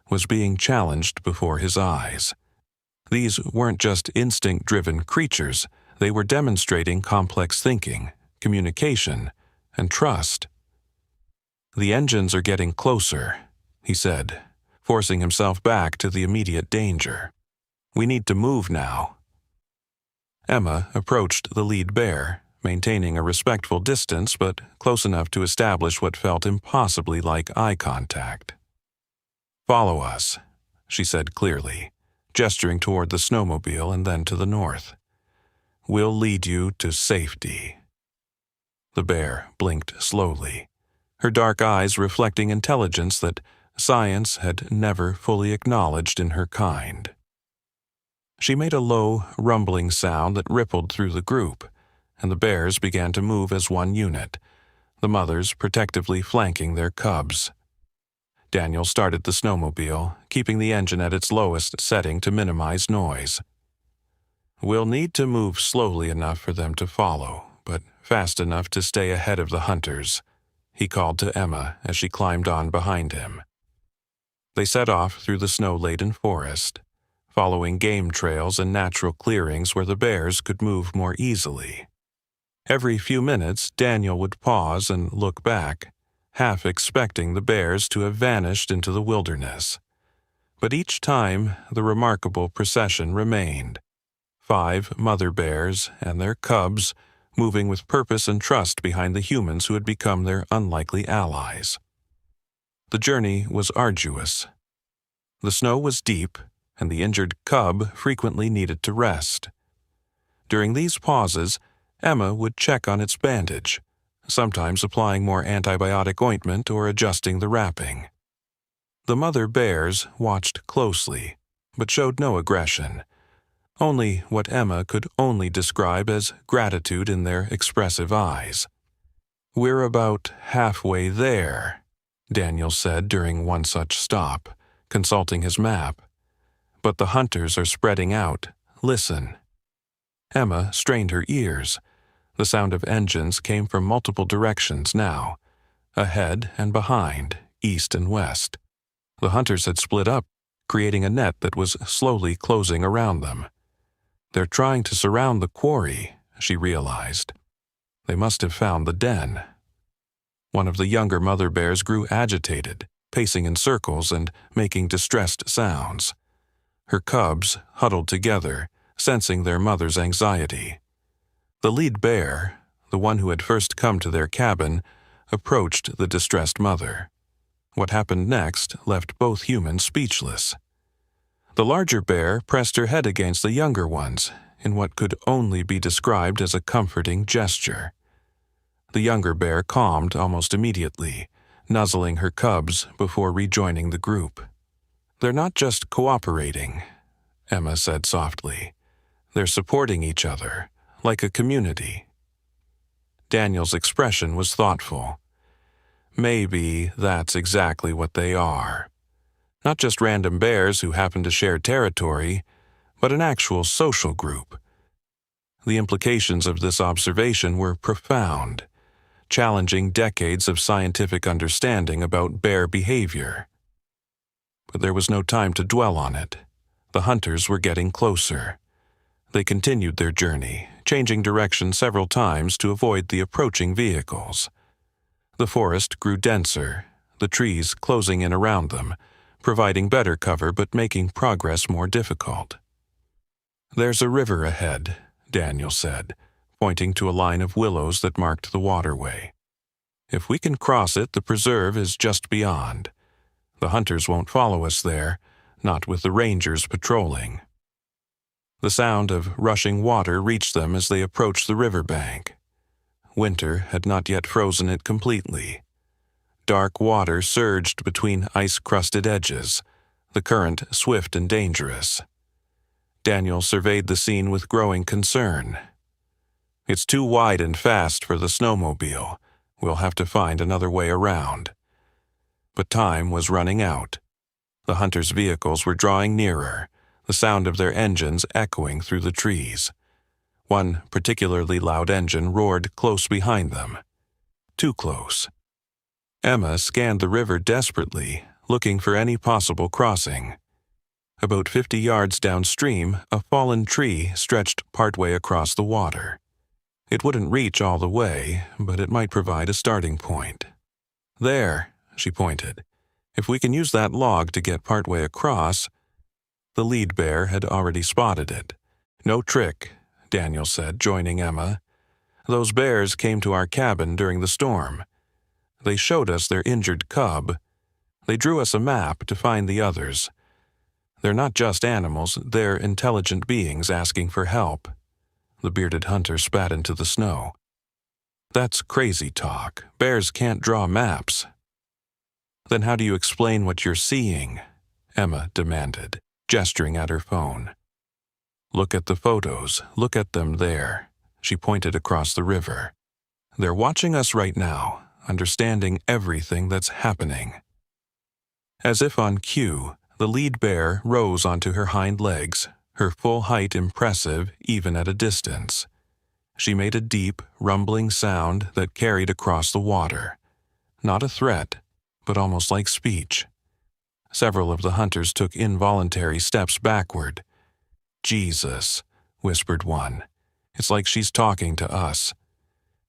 was being challenged before his eyes. These weren't just instinct-driven creatures, they were demonstrating complex thinking, communication, and trust. "The engines are getting closer," he said, forcing himself back to the immediate danger. "We need to move now." Emma approached the lead bear, maintaining a respectful distance but close enough to establish what felt impossibly like eye contact. "Follow us," she said clearly, gesturing toward the snowmobile and then to the north. "We'll lead you to safety." The bear blinked slowly, her dark eyes reflecting intelligence that science had never fully acknowledged in her kind. She made a low, rumbling sound that rippled through the group, and the bears began to move as one unit, the mothers protectively flanking their cubs. Daniel started the snowmobile, keeping the engine at its lowest setting to minimize noise. "We'll need to move slowly enough for them to follow, but fast enough to stay ahead of the hunters," he called to Emma as she climbed on behind him. They set off through the snow-laden forest, following game trails and natural clearings where the bears could move more easily. Every few minutes, Daniel would pause and look back, half expecting the bears to have vanished into the wilderness. But each time, the remarkable procession remained. 5 mother bears and their cubs, moving with purpose and trust behind the humans who had become their unlikely allies. The journey was arduous. The snow was deep, and the injured cub frequently needed to rest. During these pauses, Emma would check on its bandage, sometimes applying more antibiotic ointment or adjusting the wrapping. The mother bears watched closely, but showed no aggression, only what Emma could only describe as gratitude in their expressive eyes. "We're about halfway there," Daniel said during one such stop, consulting his map. "But the hunters are spreading out. Listen." Emma strained her ears. The sound of engines came from multiple directions now, ahead and behind, east and west. The hunters had split up, creating a net that was slowly closing around them. "They're trying to surround the quarry," she realized. "They must have found the den." One of the younger mother bears grew agitated, pacing in circles and making distressed sounds. Her cubs huddled together, sensing their mother's anxiety. The lead bear, the one who had first come to their cabin, approached the distressed mother. What happened next left both humans speechless. The larger bear pressed her head against the younger one's in what could only be described as a comforting gesture. The younger bear calmed almost immediately, nuzzling her cubs before rejoining the group. "They're not just cooperating," Emma said softly. "They're supporting each other, like a community." Daniel's expression was thoughtful. "Maybe that's exactly what they are. Not just random bears who happen to share territory, but an actual social group." The implications of this observation were profound, challenging decades of scientific understanding about bear behavior. But there was no time to dwell on it. The hunters were getting closer. They continued their journey, changing direction several times to avoid the approaching vehicles. The forest grew denser, the trees closing in around them, providing better cover but making progress more difficult. "There's a river ahead," Daniel said, pointing to a line of willows that marked the waterway. "If we can cross it, the preserve is just beyond. The hunters won't follow us there, not with the rangers patrolling." The sound of rushing water reached them as they approached the riverbank. Winter had not yet frozen it completely. Dark water surged between ice-crusted edges, the current swift and dangerous. Daniel surveyed the scene with growing concern. "It's too wide and fast for the snowmobile. We'll have to find another way around." But time was running out. The hunters' vehicles were drawing nearer, the sound of their engines echoing through the trees. One particularly loud engine roared close behind them. Too close. Emma scanned the river desperately, looking for any possible crossing. About 50 yards downstream, a fallen tree stretched partway across the water. It wouldn't reach all the way, but it might provide a starting point. "There," she pointed. "If we can use that log to get partway across." The lead bear had already spotted it. "No trick," Daniel said, joining Emma. "Those bears came to our cabin during the storm. They showed us their injured cub. They drew us a map to find the others. They're not just animals, they're intelligent beings asking for help." The bearded hunter spat into the snow. "That's crazy talk. Bears can't draw maps." "Then how do you explain what you're seeing?" Emma demanded, gesturing at her phone. "Look at the photos. Look at them there." She pointed across the river. "They're watching us right now, understanding everything that's happening." As if on cue, the lead bear rose onto her hind legs, her full height impressive even at a distance. She made a deep, rumbling sound that carried across the water. Not a threat, but almost like speech. Several of the hunters took involuntary steps backward. "Jesus," whispered one. "It's like she's talking to us."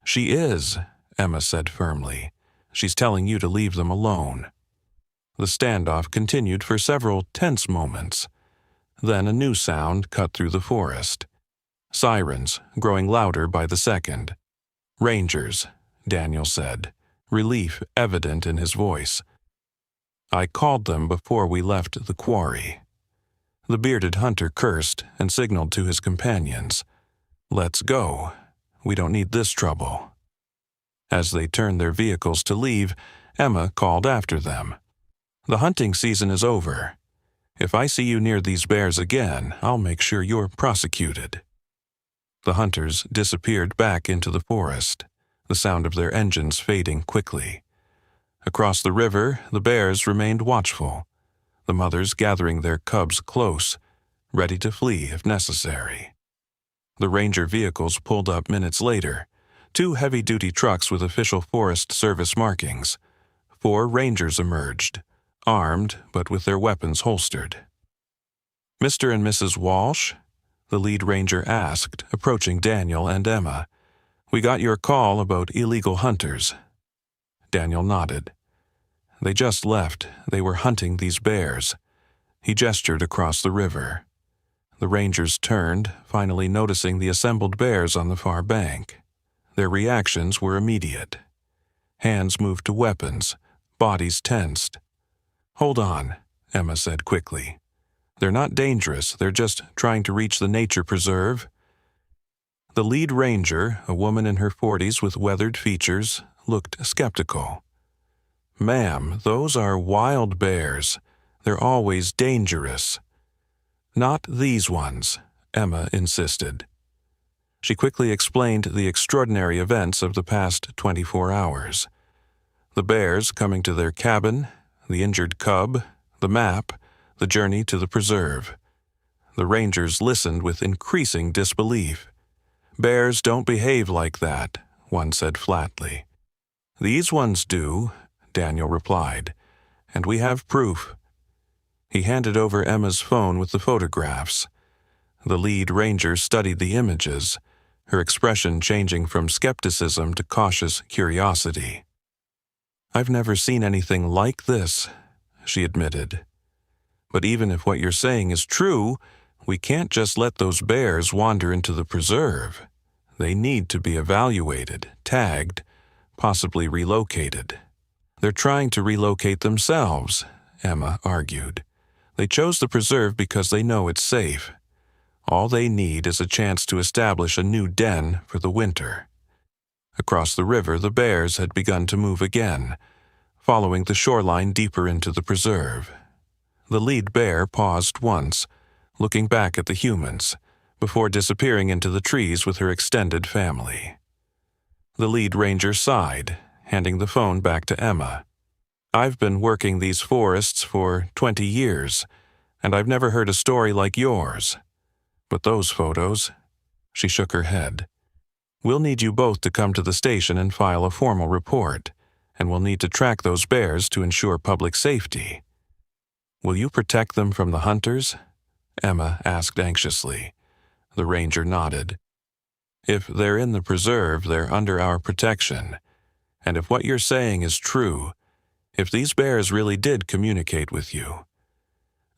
"She is," Emma said firmly. "She's telling you to leave them alone." The standoff continued for several tense moments. Then a new sound cut through the forest. Sirens, growing louder by the second. "Rangers," Daniel said, relief evident in his voice. "I called them before we left the quarry." The bearded hunter cursed and signaled to his companions. "Let's go. We don't need this trouble." As they turned their vehicles to leave, Emma called after them. "The hunting season is over. If I see you near these bears again, I'll make sure you're prosecuted." The hunters disappeared back into the forest. the sound of their engines fading quickly. Across the river, the bears remained watchful, the mothers gathering their cubs close, ready to flee if necessary. The ranger vehicles pulled up minutes later, 2 heavy-duty trucks with official Forest Service markings. 4 rangers emerged, armed but with their weapons holstered. "Mr. and Mrs. Walsh?" the lead ranger asked, approaching Daniel and Emma. "We got your call about illegal hunters." Daniel nodded. "They just left. They were hunting these bears." He gestured across the river. The rangers turned, finally noticing the assembled bears on the far bank. Their reactions were immediate. Hands moved to weapons, bodies tensed. "Hold on," Emma said quickly. "They're not dangerous, they're just trying to reach the nature preserve." The lead ranger, a woman in her 40s with weathered features, looked skeptical. "Ma'am, those are wild bears. They're always dangerous." "Not these ones," Emma insisted. She quickly explained the extraordinary events of the past 24 hours. The bears coming to their cabin, the injured cub, the map, the journey to the preserve. The rangers listened with increasing disbelief. "Bears don't behave like that," one said flatly. "These ones do," Daniel replied, "and we have proof." He handed over Emma's phone with the photographs. The lead ranger studied the images, her expression changing from skepticism to cautious curiosity. "I've never seen anything like this," she admitted. "But even if what you're saying is true, we can't just let those bears wander into the preserve. They need to be evaluated, tagged, possibly relocated." "They're trying to relocate themselves," Emma argued. "They chose the preserve because they know it's safe. All they need is a chance to establish a new den for the winter." Across the river, the bears had begun to move again, following the shoreline deeper into the preserve. The lead bear paused once, looking back at the humans, before disappearing into the trees with her extended family. The lead ranger sighed, handing the phone back to Emma. "I've been working these forests for 20 years, and I've never heard a story like yours. But those photos—" She shook her head. "We'll need you both to come to the station and file a formal report, and we'll need to track those bears to ensure public safety." "Will you protect them from the hunters?" Emma asked anxiously. The ranger nodded. "If they're in the preserve, they're under our protection. And if what you're saying is true, if these bears really did communicate with you,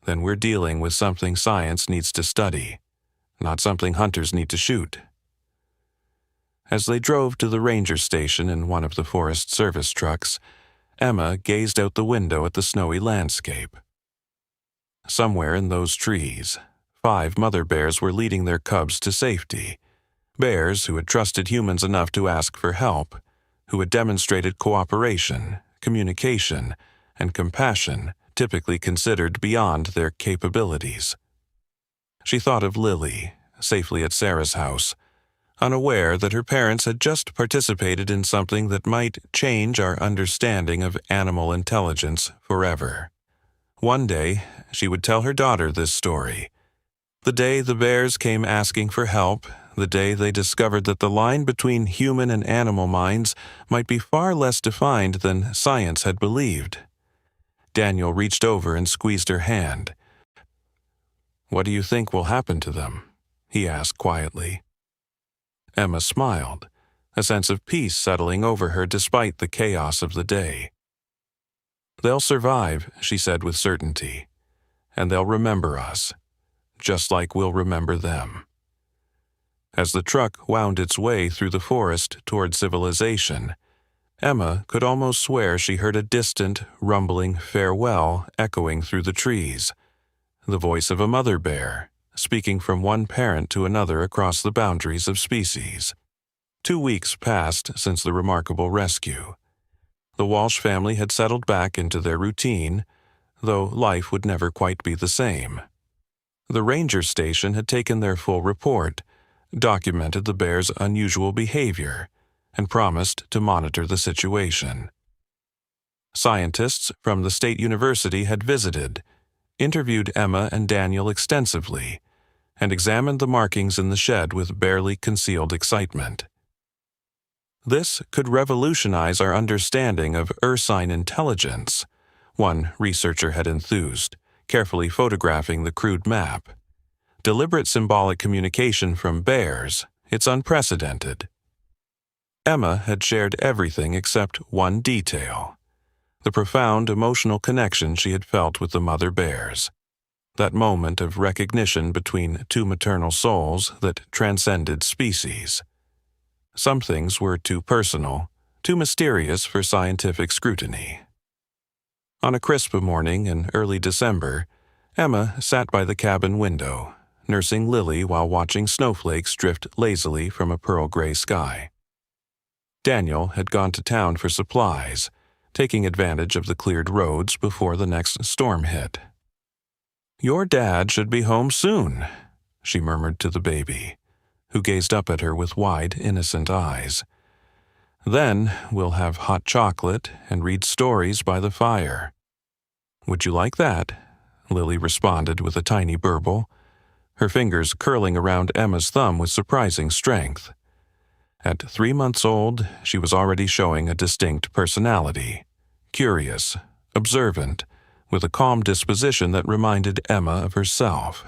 then we're dealing with something science needs to study, not something hunters need to shoot." As they drove to the ranger station in one of the Forest Service trucks, Emma gazed out the window at the snowy landscape. Somewhere in those trees, 5 mother bears were leading their cubs to safety, bears who had trusted humans enough to ask for help, who had demonstrated cooperation, communication, and compassion typically considered beyond their capabilities. She thought of Lily, safely at Sarah's house, unaware that her parents had just participated in something that might change our understanding of animal intelligence forever. One day, she would tell her daughter this story. The day the bears came asking for help, the day they discovered that the line between human and animal minds might be far less defined than science had believed. Daniel reached over and squeezed her hand. "What do you think will happen to them?" he asked quietly. Emma smiled, a sense of peace settling over her despite the chaos of the day. "They'll survive," she said with certainty, "and they'll remember us, just like we'll remember them." As the truck wound its way through the forest toward civilization, Emma could almost swear she heard a distant, rumbling farewell echoing through the trees, the voice of a mother bear, speaking from one parent to another across the boundaries of species. 2 weeks passed since the remarkable rescue. The Walsh family had settled back into their routine, though life would never quite be the same. The ranger station had taken their full report, documented the bears' unusual behavior, and promised to monitor the situation. Scientists from the state university had visited, interviewed Emma and Daniel extensively, and examined the markings in the shed with barely concealed excitement. This could revolutionize our understanding of ursine intelligence, one researcher had enthused, carefully photographing the crude map. Deliberate symbolic communication from bears, it's unprecedented. Emma had shared everything except one detail: the profound emotional connection she had felt with the mother bears. That moment of recognition between two maternal souls that transcended species. Some things were too personal, too mysterious for scientific scrutiny. On a crisp morning in early December, Emma sat by the cabin window, nursing Lily while watching snowflakes drift lazily from a pearl-gray sky. Daniel had gone to town for supplies, taking advantage of the cleared roads before the next storm hit. "Your dad should be home soon," she murmured to the baby, who gazed up at her with wide, innocent eyes. "Then we'll have hot chocolate and read stories by the fire." "Would you like that?" Lily responded with a tiny burble, her fingers curling around Emma's thumb with surprising strength. At 3 months old, she was already showing a distinct personality, curious, observant, with a calm disposition that reminded Emma of herself.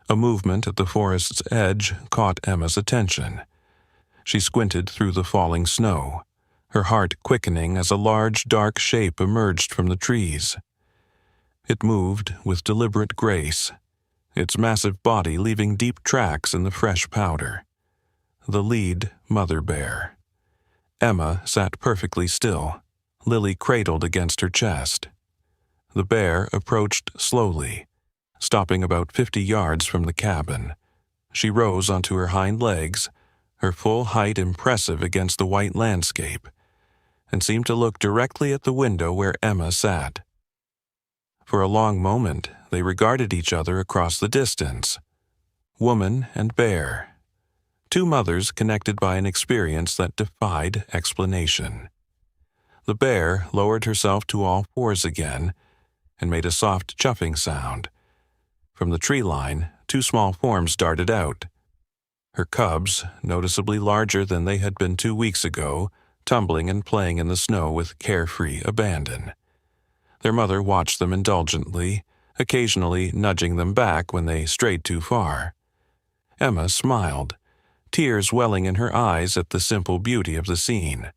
A movement at the forest's edge caught Emma's attention. She squinted through the falling snow, her heart quickening as a large, dark shape emerged from the trees. It moved with deliberate grace, its massive body leaving deep tracks in the fresh powder. The lead mother bear. Emma sat perfectly still, Lily cradled against her chest. The bear approached slowly, stopping about 50 yards from the cabin. She rose onto her hind legs, her full height impressive against the white landscape, and seemed to look directly at the window where Emma sat. For a long moment, they regarded each other across the distance. Woman and bear. Two mothers connected by an experience that defied explanation. The bear lowered herself to all fours again and made a soft chuffing sound. From the tree line, 2 small forms darted out. Her cubs, noticeably larger than they had been 2 weeks ago, tumbling and playing in the snow with carefree abandon. Their mother watched them indulgently, occasionally nudging them back when they strayed too far. Emma smiled, tears welling in her eyes at the simple beauty of the scene.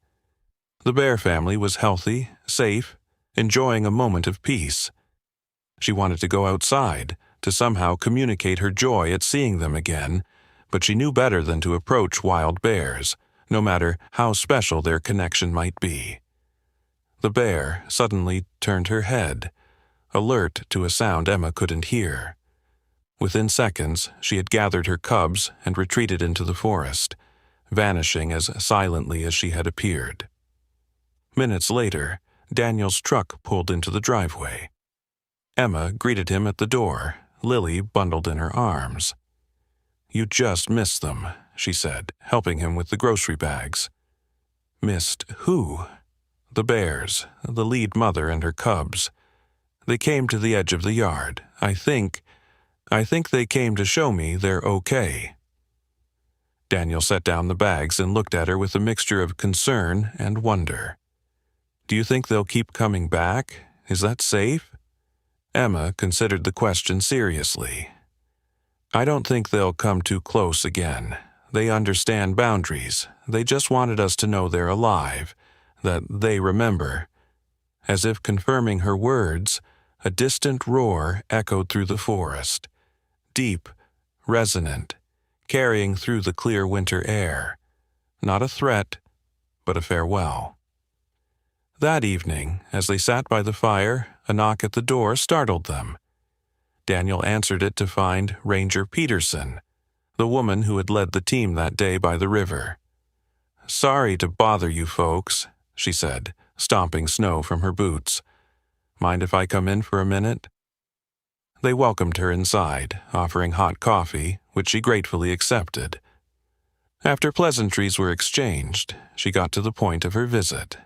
The bear family was healthy, safe, enjoying a moment of peace. She wanted to go outside, to somehow communicate her joy at seeing them again, but she knew better than to approach wild bears, no matter how special their connection might be. The bear suddenly turned her head, alert to a sound Emma couldn't hear. Within seconds, she had gathered her cubs and retreated into the forest, vanishing as silently as she had appeared. Minutes later, Daniel's truck pulled into the driveway. Emma greeted him at the door, Lily bundled in her arms. "You just missed them," she said, helping him with the grocery bags. "Missed who?" "The bears, the lead mother and her cubs. They came to the edge of the yard. I think they came to show me they're okay." Daniel set down the bags and looked at her with a mixture of concern and wonder. "Do you think they'll keep coming back? Is that safe?" Emma considered the question seriously. "I don't think they'll come too close again. They understand boundaries. They just wanted us to know they're alive, that they remember." As if confirming her words, a distant roar echoed through the forest, deep, resonant, carrying through the clear winter air. Not a threat, but a farewell. That evening, as they sat by the fire, a knock at the door startled them. Daniel answered it to find Ranger Peterson, the woman who had led the team that day by the river. "Sorry to bother you folks," she said, stomping snow from her boots. "Mind if I come in for a minute?" They welcomed her inside, offering hot coffee, which she gratefully accepted. After pleasantries were exchanged, she got to the point of her visit.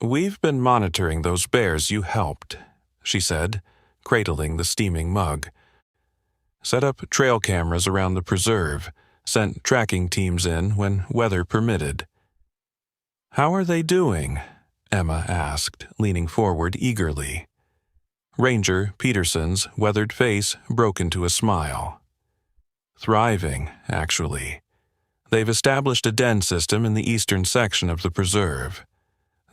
"We've been monitoring those bears you helped," she said, cradling the steaming mug. "Set up trail cameras around the preserve, sent tracking teams in when weather permitted." "How are they doing?" Emma asked, leaning forward eagerly. Ranger Peterson's weathered face broke into a smile. "Thriving, actually. They've established a den system in the eastern section of the preserve.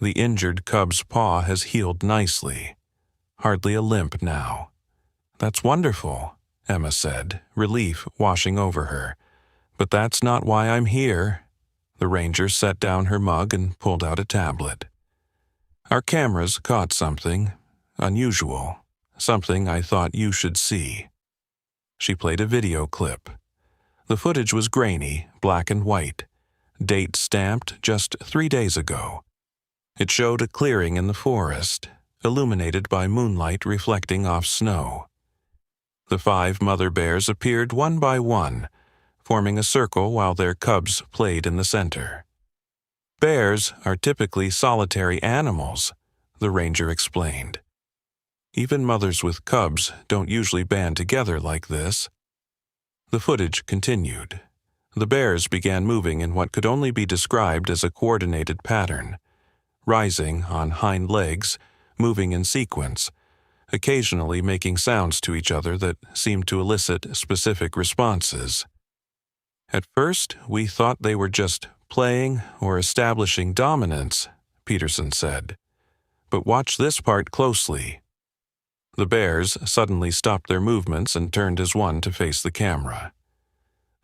The injured cub's paw has healed nicely. Hardly a limp now." "That's wonderful," Emma said, relief washing over her. "But that's not why I'm here." The ranger set down her mug and pulled out a tablet. "Our cameras caught something unusual, something I thought you should see." She played a video clip. The footage was grainy, black and white, date stamped just 3 days ago. It showed a clearing in the forest, illuminated by moonlight reflecting off snow. The 5 mother bears appeared one by one, forming a circle while their cubs played in the center. "Bears are typically solitary animals," the ranger explained. "Even mothers with cubs don't usually band together like this." The footage continued. The bears began moving in what could only be described as a coordinated pattern, rising on hind legs, moving in sequence, occasionally making sounds to each other that seemed to elicit specific responses. "At first, we thought they were just playing or establishing dominance," Peterson said. "But watch this part closely." The bears suddenly stopped their movements and turned as one to face the camera.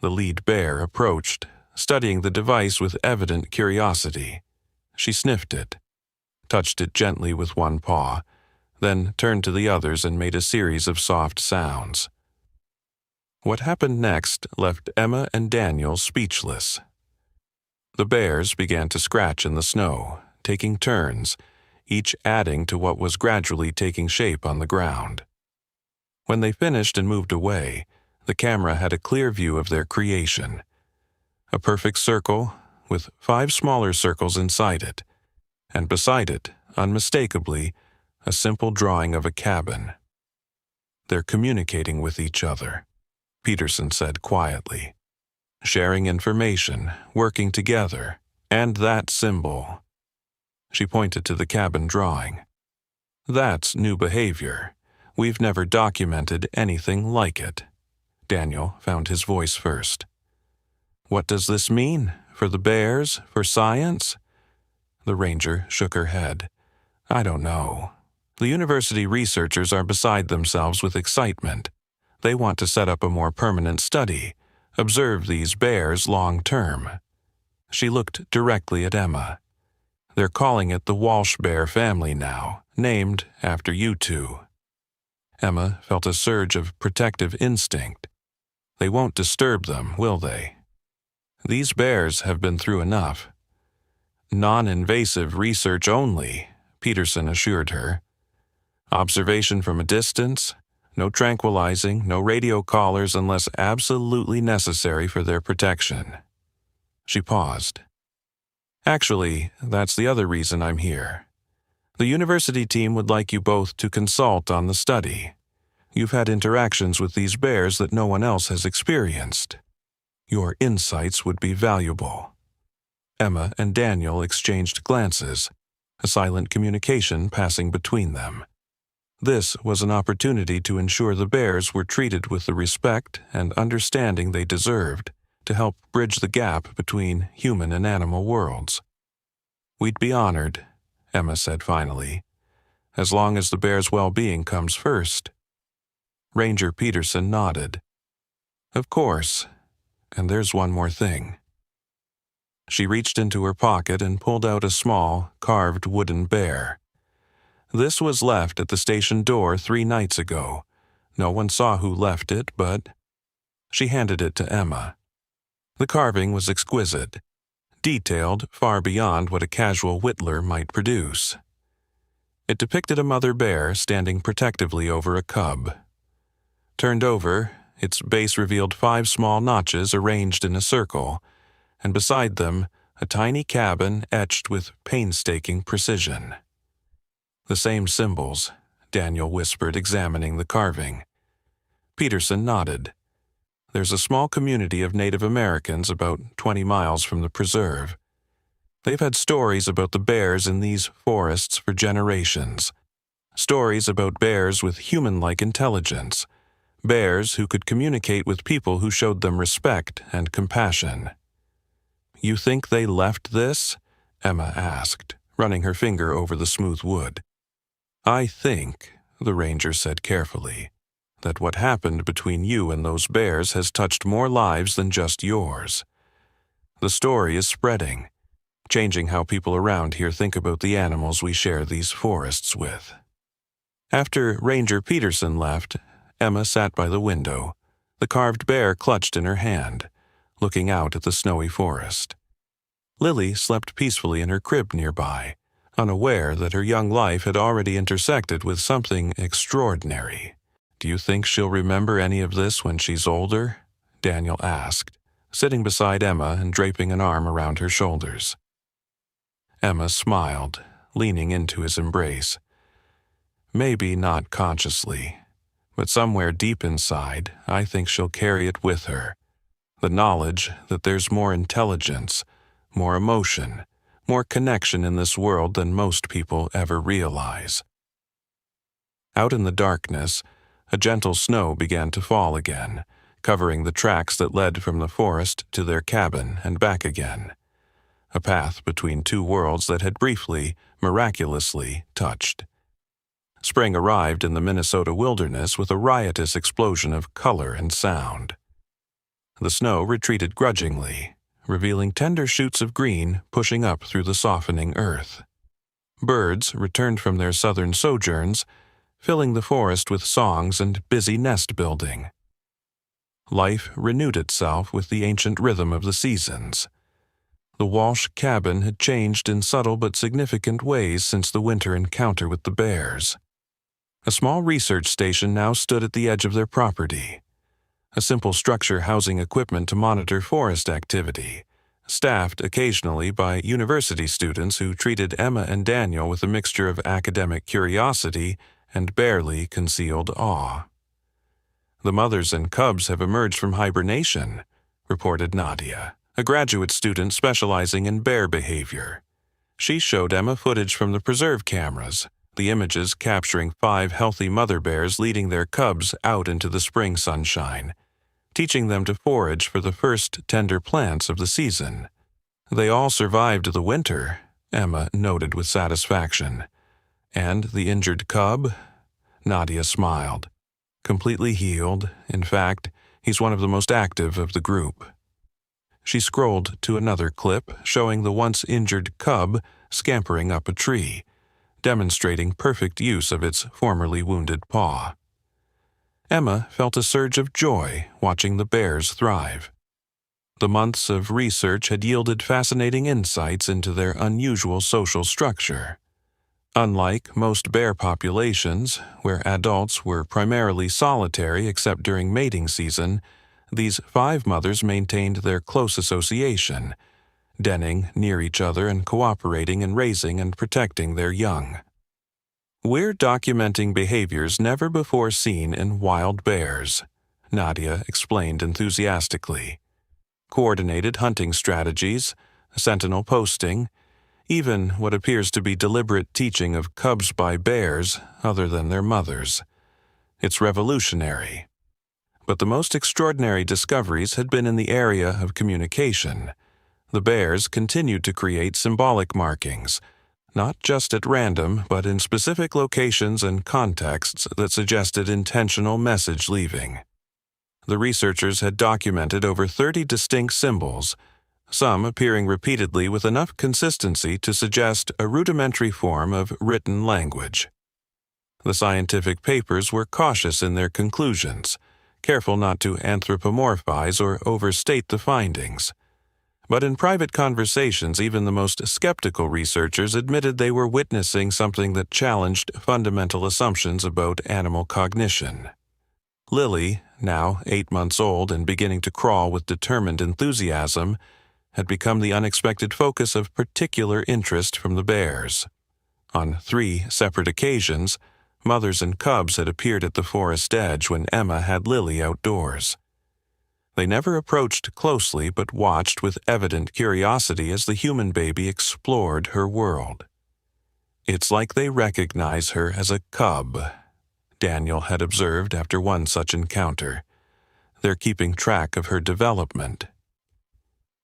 The lead bear approached, studying the device with evident curiosity. She sniffed it, touched it gently with one paw, then turned to the others and made a series of soft sounds. What happened next left Emma and Daniel speechless. The bears began to scratch in the snow, taking turns, each adding to what was gradually taking shape on the ground. When they finished and moved away, the camera had a clear view of their creation. A perfect circle with 5 smaller circles inside it, and beside it, unmistakably, a simple drawing of a cabin. "They're communicating with each other," Peterson said quietly. "Sharing information, working together, and that symbol." She pointed to the cabin drawing. "That's new behavior. We've never documented anything like it." Daniel found his voice first. "What does this mean? For the bears? For science?" The ranger shook her head. "I don't know. The university researchers are beside themselves with excitement. They want to set up a more permanent study, observe these bears long term." She looked directly at Emma. "They're calling it the Walsh bear family now, named after you two." Emma felt a surge of protective instinct. They won't disturb them, will they? These bears have been through enough. "Non-invasive research only," Peterson assured her. "Observation from a distance, no tranquilizing, no radio collars unless absolutely necessary for their protection." She paused. "Actually, that's the other reason I'm here. The university team would like you both to consult on the study. You've had interactions with these bears that no one else has experienced. Your insights would be valuable." Emma and Daniel exchanged glances, a silent communication passing between them. This was an opportunity to ensure the bears were treated with the respect and understanding they deserved, to help bridge the gap between human and animal worlds. "We'd be honored," Emma said finally, "as long as the bear's well-being comes first." Ranger Peterson nodded. "Of course. And there's one more thing." She reached into her pocket and pulled out a small, carved wooden bear. "This was left at the station door 3 nights ago. No one saw who left it, but—" She handed it to Emma. The carving was exquisite, detailed far beyond what a casual whittler might produce. It depicted a mother bear standing protectively over a cub. Turned over, its base revealed 5 small notches arranged in a circle, and beside them, a tiny cabin etched with painstaking precision. "The same symbols," Daniel whispered, examining the carving. Peterson nodded. "There's a small community of Native Americans about 20 miles from the preserve. They've had stories about the bears in these forests for generations. Stories about bears with human-like intelligence. Bears who could communicate with people who showed them respect and compassion." "You think they left this?" Emma asked, running her finger over the smooth wood. "I think," the ranger said carefully, "that what happened between you and those bears has touched more lives than just yours. The story is spreading, changing how people around here think about the animals we share these forests with." After Ranger Peterson left, Emma sat by the window, the carved bear clutched in her hand, looking out at the snowy forest. Lily slept peacefully in her crib nearby, unaware that her young life had already intersected with something extraordinary. "Do you think she'll remember any of this when she's older?" Daniel asked, sitting beside Emma and draping an arm around her shoulders. Emma smiled, leaning into his embrace. "Maybe not consciously, but somewhere deep inside, I think she'll carry it with her. The knowledge that there's more intelligence, more emotion, more connection in this world than most people ever realize." Out in the darkness, a gentle snow began to fall again, covering the tracks that led from the forest to their cabin and back again. A path between two worlds that had briefly, miraculously, touched. Spring arrived in the Minnesota wilderness with a riotous explosion of color and sound. The snow retreated grudgingly, revealing tender shoots of green pushing up through the softening earth. Birds returned from their southern sojourns, filling the forest with songs and busy nest building. Life renewed itself with the ancient rhythm of the seasons. The Walsh cabin had changed in subtle but significant ways since the winter encounter with the bears. A small research station now stood at the edge of their property. A simple structure housing equipment to monitor forest activity, staffed occasionally by university students who treated Emma and Daniel with a mixture of academic curiosity and barely concealed awe. "The mothers and cubs have emerged from hibernation," reported Nadia, a graduate student specializing in bear behavior. She showed Emma footage from the preserve cameras, the images capturing 5 healthy mother bears leading their cubs out into the spring sunshine, teaching them to forage for the first tender plants of the season. "They all survived the winter," Emma noted with satisfaction. "And the injured cub?" Nadia smiled. "Completely healed. In fact, he's one of the most active of the group." She scrolled to another clip showing the once injured cub scampering up a tree, demonstrating perfect use of its formerly wounded paw. Emma felt a surge of joy watching the bears thrive. The months of research had yielded fascinating insights into their unusual social structure. Unlike most bear populations, where adults were primarily solitary except during mating season, these 5 mothers maintained their close association, denning near each other and cooperating in raising and protecting their young. "We're documenting behaviors never before seen in wild bears," Nadia explained enthusiastically. "Coordinated hunting strategies, sentinel posting, even what appears to be deliberate teaching of cubs by bears other than their mothers. It's revolutionary. But the most extraordinary discoveries had been in the area of communication. The bears continued to create symbolic markings, not just at random, but in specific locations and contexts that suggested intentional message leaving. The researchers had documented over 30 distinct symbols, some appearing repeatedly with enough consistency to suggest a rudimentary form of written language. The scientific papers were cautious in their conclusions, careful not to anthropomorphize or overstate the findings. But in private conversations, even the most skeptical researchers admitted they were witnessing something that challenged fundamental assumptions about animal cognition. Lily, now 8 months old and beginning to crawl with determined enthusiasm, had become the unexpected focus of particular interest from the bears. On 3 separate occasions, mothers and cubs had appeared at the forest edge when Emma had Lily outdoors. They never approached closely but watched with evident curiosity as the human baby explored her world. "It's like they recognize her as a cub," Daniel had observed after one such encounter. "They're keeping track of her development."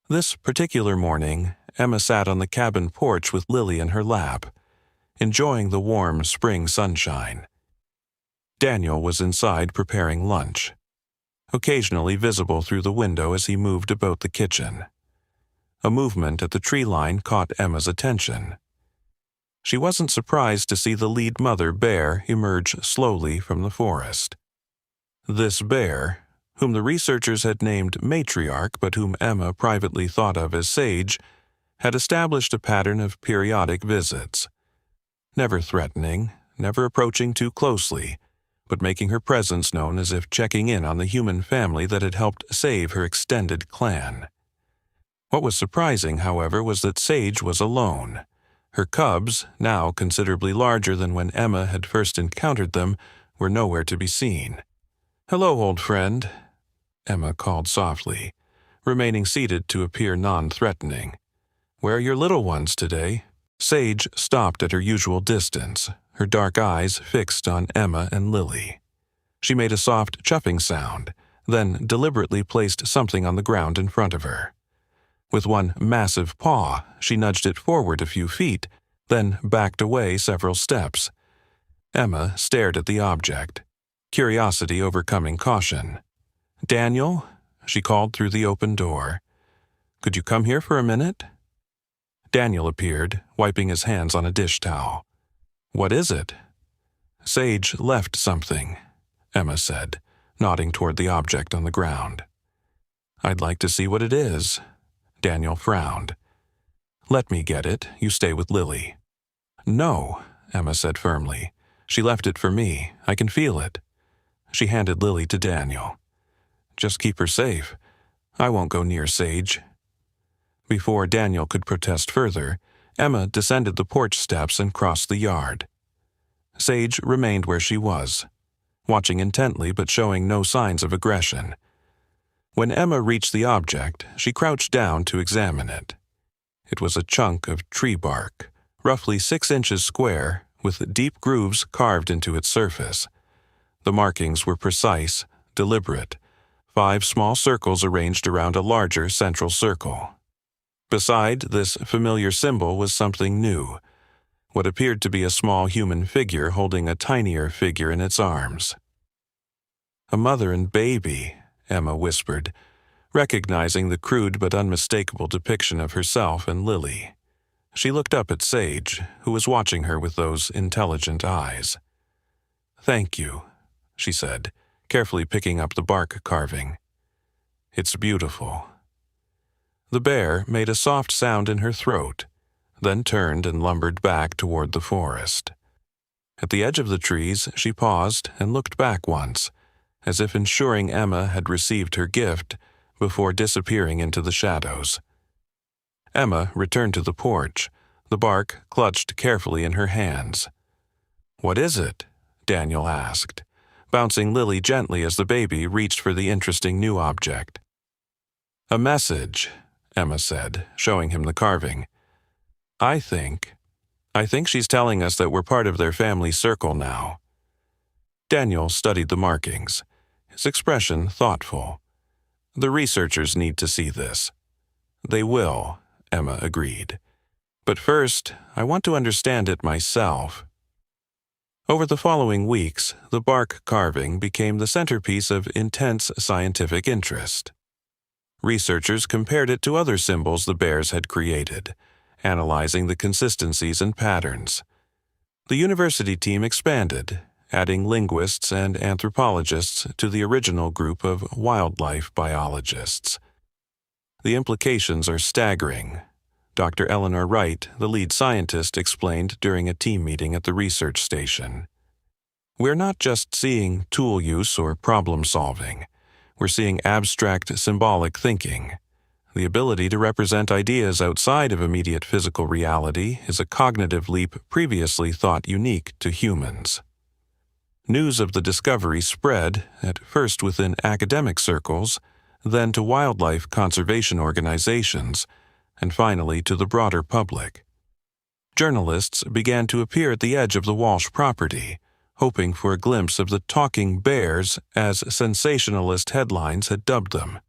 This particular morning, Emma sat on the cabin porch with Lily in her lap, enjoying the warm spring sunshine. Daniel was inside preparing lunch, occasionally visible through the window as he moved about the kitchen. A movement at the tree line caught Emma's attention. She wasn't surprised to see the lead mother bear emerge slowly from the forest. This bear, whom the researchers had named Matriarch but whom Emma privately thought of as Sage, had established a pattern of periodic visits. Never threatening, never approaching too closely, but making her presence known as if checking in on the human family that had helped save her extended clan. What was surprising, however, was that Sage was alone. Her cubs, now considerably larger than when Emma had first encountered them, were nowhere to be seen. "Hello, old friend," Emma called softly, remaining seated to appear non-threatening. "Where are your little ones today?" Sage stopped at her usual distance, her dark eyes fixed on Emma and Lily. She made a soft chuffing sound, then deliberately placed something on the ground in front of her. With one massive paw, she nudged it forward a few feet, then backed away several steps. Emma stared at the object, curiosity overcoming caution. "Daniel," she called through the open door. "Could you come here for a minute?" Daniel appeared, wiping his hands on a dish towel. "What is it?" "Sage left something," Emma said, nodding toward the object on the ground. "I'd like to see what it is." Daniel frowned. "Let me get it. You stay with Lily." "No," Emma said firmly. "She left it for me. I can feel it." She handed Lily to Daniel. "Just keep her safe. I won't go near Sage." Before Daniel could protest further, Emma descended the porch steps and crossed the yard. Sage remained where she was, watching intently but showing no signs of aggression. When Emma reached the object, she crouched down to examine it. It was a chunk of tree bark, roughly 6 inches square, with deep grooves carved into its surface. The markings were precise, deliberate, 5 small circles arranged around a larger central circle. Beside this familiar symbol was something new, what appeared to be a small human figure holding a tinier figure in its arms. "A mother and baby," Emma whispered, recognizing the crude but unmistakable depiction of herself and Lily. She looked up at Sage, who was watching her with those intelligent eyes. "Thank you," she said, carefully picking up the bark carving. "It's beautiful." The bear made a soft sound in her throat, then turned and lumbered back toward the forest. At the edge of the trees, she paused and looked back once, as if ensuring Emma had received her gift before disappearing into the shadows. Emma returned to the porch, the bark clutched carefully in her hands. "What is it?" Daniel asked, bouncing Lily gently as the baby reached for the interesting new object. "A message," Emma said, showing him the carving. I think she's telling us that we're part of their family circle now." Daniel studied the markings, his expression thoughtful. "The researchers need to see this." "They will," Emma agreed. "But first, I want to understand it myself." Over the following weeks, the bark carving became the centerpiece of intense scientific interest. Researchers compared it to other symbols the bears had created, analyzing the consistencies and patterns. The university team expanded, adding linguists and anthropologists to the original group of wildlife biologists. "The implications are staggering," Dr. Eleanor Wright, the lead scientist, explained during a team meeting at the research station. "We're not just seeing tool use or problem solving. We're seeing abstract symbolic thinking. The ability to represent ideas outside of immediate physical reality is a cognitive leap previously thought unique to humans. News of the discovery spread, at first within academic circles, then to wildlife conservation organizations, and finally to the broader public. Journalists began to appear at the edge of the Walsh property, hoping for a glimpse of the talking bears, as sensationalist headlines had dubbed them.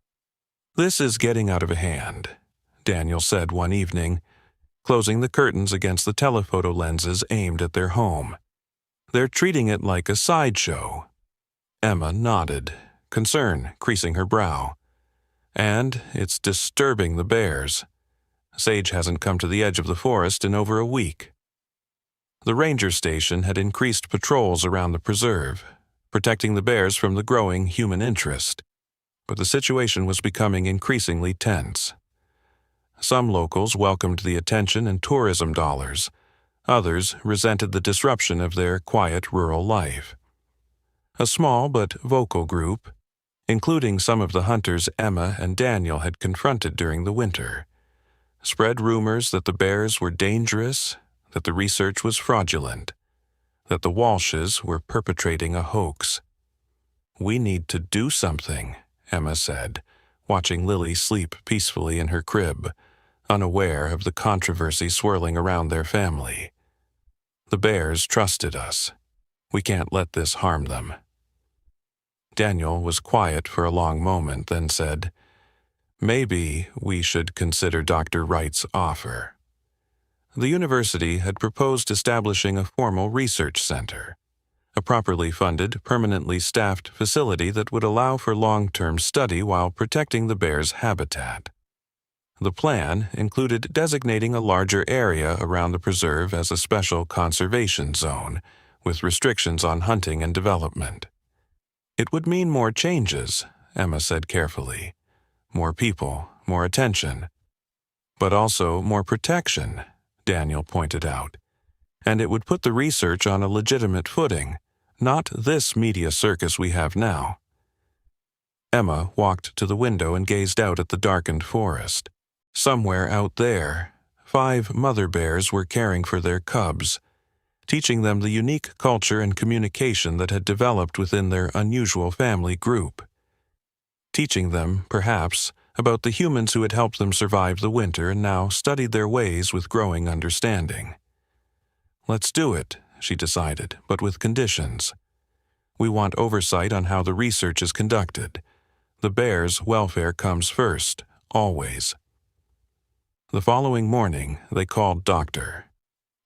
"This is getting out of hand," Daniel said one evening, closing the curtains against the telephoto lenses aimed at their home. "They're treating it like a sideshow." Emma nodded, concern creasing her brow. "And it's disturbing the bears. Sage hasn't come to the edge of the forest in over a week." The ranger station had increased patrols around the preserve, protecting the bears from the growing human interest. But the situation was becoming increasingly tense. Some locals welcomed the attention and tourism dollars. Others resented the disruption of their quiet rural life. A small but vocal group, including some of the hunters Emma and Daniel had confronted during the winter, spread rumors that the bears were dangerous, that the research was fraudulent, that the Walshes were perpetrating a hoax. "We need to do something," Emma said, watching Lily sleep peacefully in her crib, unaware of the controversy swirling around their family. "The bears trusted us. We can't let this harm them." Daniel was quiet for a long moment, then said, "Maybe we should consider Dr. Wright's offer." The university had proposed establishing a formal research center, a properly funded, permanently staffed facility that would allow for long-term study while protecting the bears' habitat. The plan included designating a larger area around the preserve as a special conservation zone, with restrictions on hunting and development. "It would mean more changes," Emma said carefully. "More people, more attention. But also more protection," Daniel pointed out. "And it would put the research on a legitimate footing, not this media circus we have now." Emma walked to the window and gazed out at the darkened forest. Somewhere out there, 5 mother bears were caring for their cubs, teaching them the unique culture and communication that had developed within their unusual family group. Teaching them, perhaps, about the humans who had helped them survive the winter and now studied their ways with growing understanding. "Let's do it," she decided, "but with conditions. We want oversight on how the research is conducted. The bears' welfare comes first, always." The following morning, they called Dr.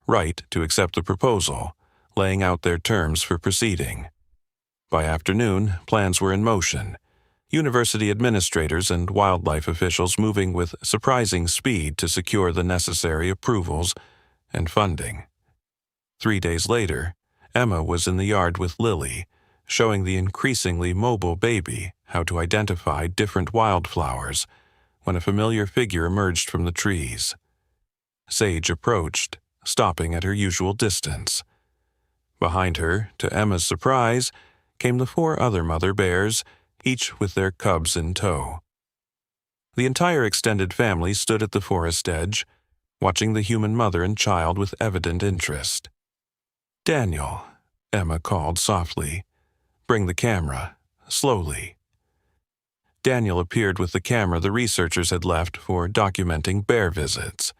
Wright to accept the proposal, laying out their terms for proceeding. By afternoon, plans were in motion. University administrators and wildlife officials moving with surprising speed to secure the necessary approvals and funding. 3 days later, Emma was in the yard with Lily, showing the increasingly mobile baby how to identify different wildflowers, when a familiar figure emerged from the trees. Sage approached, stopping at her usual distance. Behind her, to Emma's surprise, came the 4 other mother bears, each with their cubs in tow. The entire extended family stood at the forest edge, watching the human mother and child with evident interest. "Daniel," Emma called softly. "Bring the camera, slowly." Daniel appeared with the camera the researchers had left for documenting bear visits.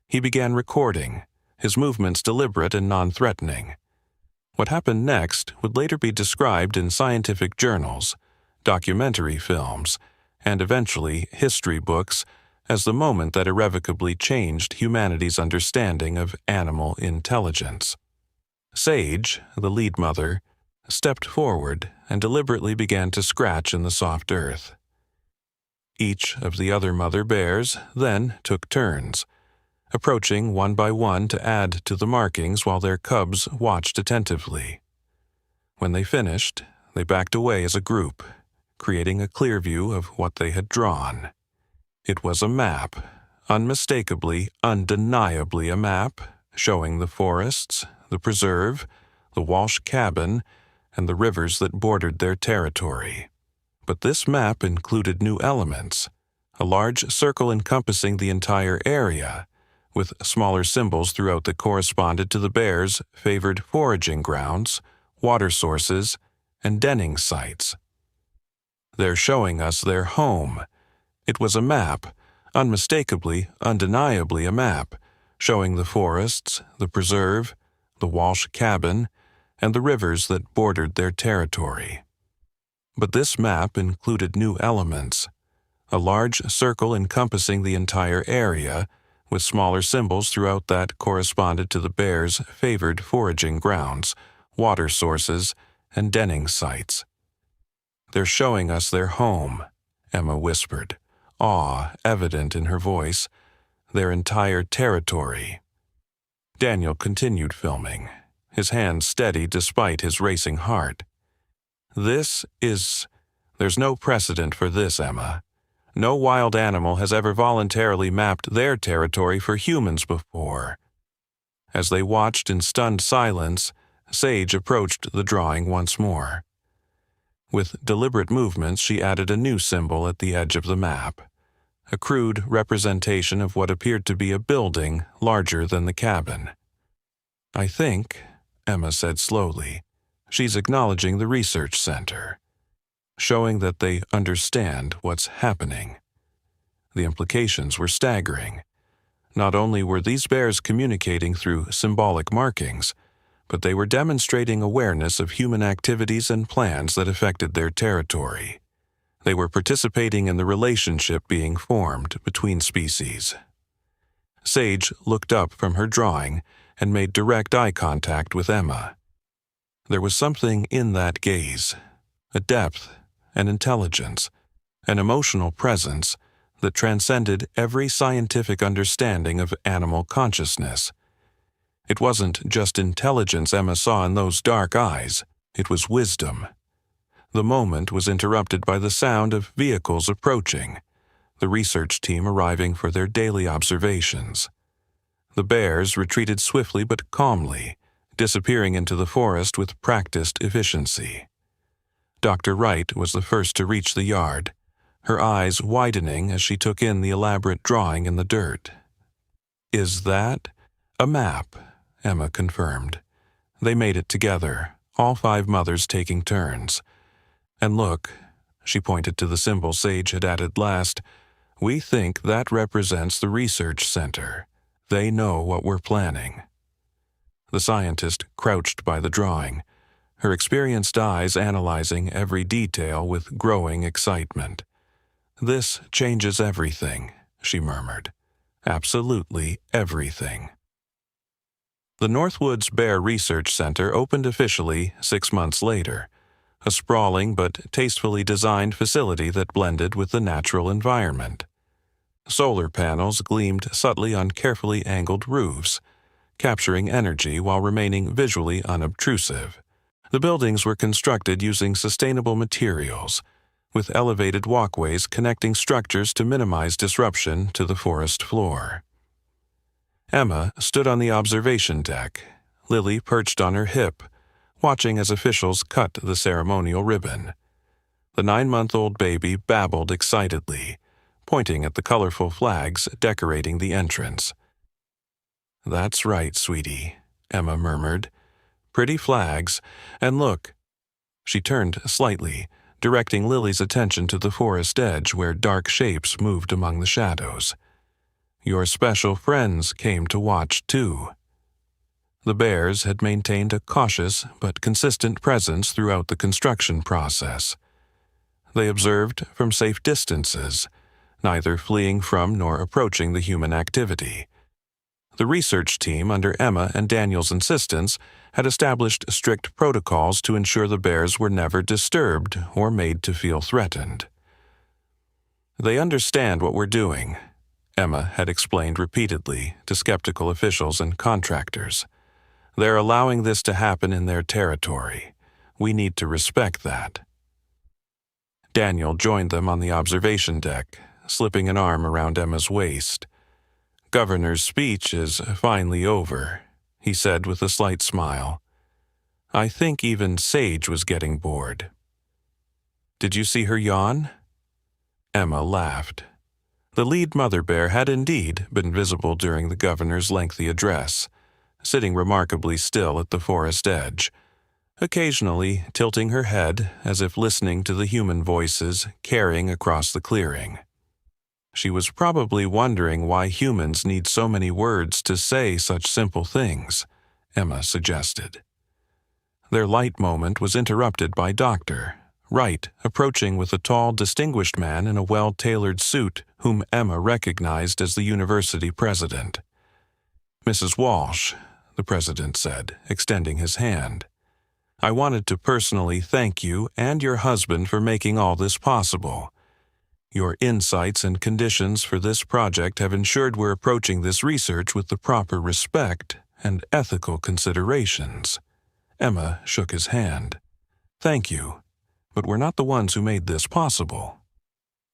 He began recording, his movements deliberate and non-threatening. What happened next would later be described in scientific journals, documentary films, and eventually history books as the moment that irrevocably changed humanity's understanding of animal intelligence. Sage, the lead mother, stepped forward and deliberately began to scratch in the soft earth. Each of the other mother bears then took turns, approaching one by one to add to the markings while their cubs watched attentively. When they finished, they backed away as a group, creating a clear view of what they had drawn. It was a map, unmistakably, undeniably a map, showing the forests, the preserve, the Walsh cabin, and the rivers that bordered their territory. But this map included new elements, a large circle encompassing the entire area, with smaller symbols throughout that corresponded to the bears' favored foraging grounds, water sources, and denning sites. "They're showing us their home." It was a map, unmistakably, undeniably a map, showing the forests, the preserve, the Walsh cabin, and the rivers that bordered their territory. But this map included new elements: a large circle encompassing the entire area, with smaller symbols throughout that corresponded to the bears' favored foraging grounds, water sources, and denning sites. "They're showing us their home," Emma whispered, awe evident in her voice, "their entire territory." Daniel continued filming, his hands steady despite his racing heart. There's no precedent for this, Emma. No wild animal has ever voluntarily mapped their territory for humans before." As they watched in stunned silence, Sage approached the drawing once more. With deliberate movements, she added a new symbol at the edge of the map, a crude representation of what appeared to be a building larger than the cabin. "I think," Emma said slowly, "she's acknowledging the research center, showing that they understand what's happening." The implications were staggering. Not only were these bears communicating through symbolic markings, but they were demonstrating awareness of human activities and plans that affected their territory. They were participating in the relationship being formed between species. Sage looked up from her drawing and made direct eye contact with Emma. There was something in that gaze, a depth, an intelligence, an emotional presence that transcended every scientific understanding of animal consciousness. It wasn't just intelligence Emma saw in those dark eyes, it was wisdom. The moment was interrupted by the sound of vehicles approaching, the research team arriving for their daily observations. The bears retreated swiftly but calmly, disappearing into the forest with practiced efficiency. Dr. Wright was the first to reach the yard, her eyes widening as she took in the elaborate drawing in the dirt. "Is that a map?" Emma confirmed. They made it together, all 5 mothers taking turns. "And look," she pointed to the symbol Sage had added last, "we think that represents the research center. They know what we're planning." The scientist crouched by the drawing, her experienced eyes analyzing every detail with growing excitement. "This changes everything," she murmured. "Absolutely everything." The Northwoods Bear Research Center opened officially 6 months later, a sprawling but tastefully designed facility that blended with the natural environment. Solar panels gleamed subtly on carefully angled roofs, capturing energy while remaining visually unobtrusive. The buildings were constructed using sustainable materials, with elevated walkways connecting structures to minimize disruption to the forest floor. Emma stood on the observation deck, Lily perched on her hip, watching as officials cut the ceremonial ribbon. The 9-month-old baby babbled excitedly, pointing at the colorful flags decorating the entrance. "That's right, sweetie," Emma murmured. "Pretty flags, and look." She turned slightly, directing Lily's attention to the forest edge where dark shapes moved among the shadows. "Your special friends came to watch, too." The bears had maintained a cautious but consistent presence throughout the construction process. They observed from safe distances, neither fleeing from nor approaching the human activity. The research team, under Emma and Daniel's insistence, had established strict protocols to ensure the bears were never disturbed or made to feel threatened. "They understand what we're doing," Emma had explained repeatedly to skeptical officials and contractors. "They're allowing this to happen in their territory. We need to respect that." Daniel joined them on the observation deck, slipping an arm around Emma's waist. "Governor's speech is finally over," he said with a slight smile. "I think even Sage was getting bored." "Did you see her yawn?" Emma laughed. The lead mother bear had indeed been visible during the governor's lengthy address, sitting remarkably still at the forest edge, occasionally tilting her head as if listening to the human voices carrying across the clearing. She was probably wondering why humans need so many words to say such simple things, Emma suggested. Their light moment was interrupted by Dr. Wright approaching with a tall, distinguished man in a well-tailored suit whom Emma recognized as the university president. "Mrs. Walsh," the president said, extending his hand, "I wanted to personally thank you and your husband for making all this possible. Your insights and conditions for this project have ensured we're approaching this research with the proper respect and ethical considerations." Emma shook his hand. "Thank you, but we're not the ones who made this possible."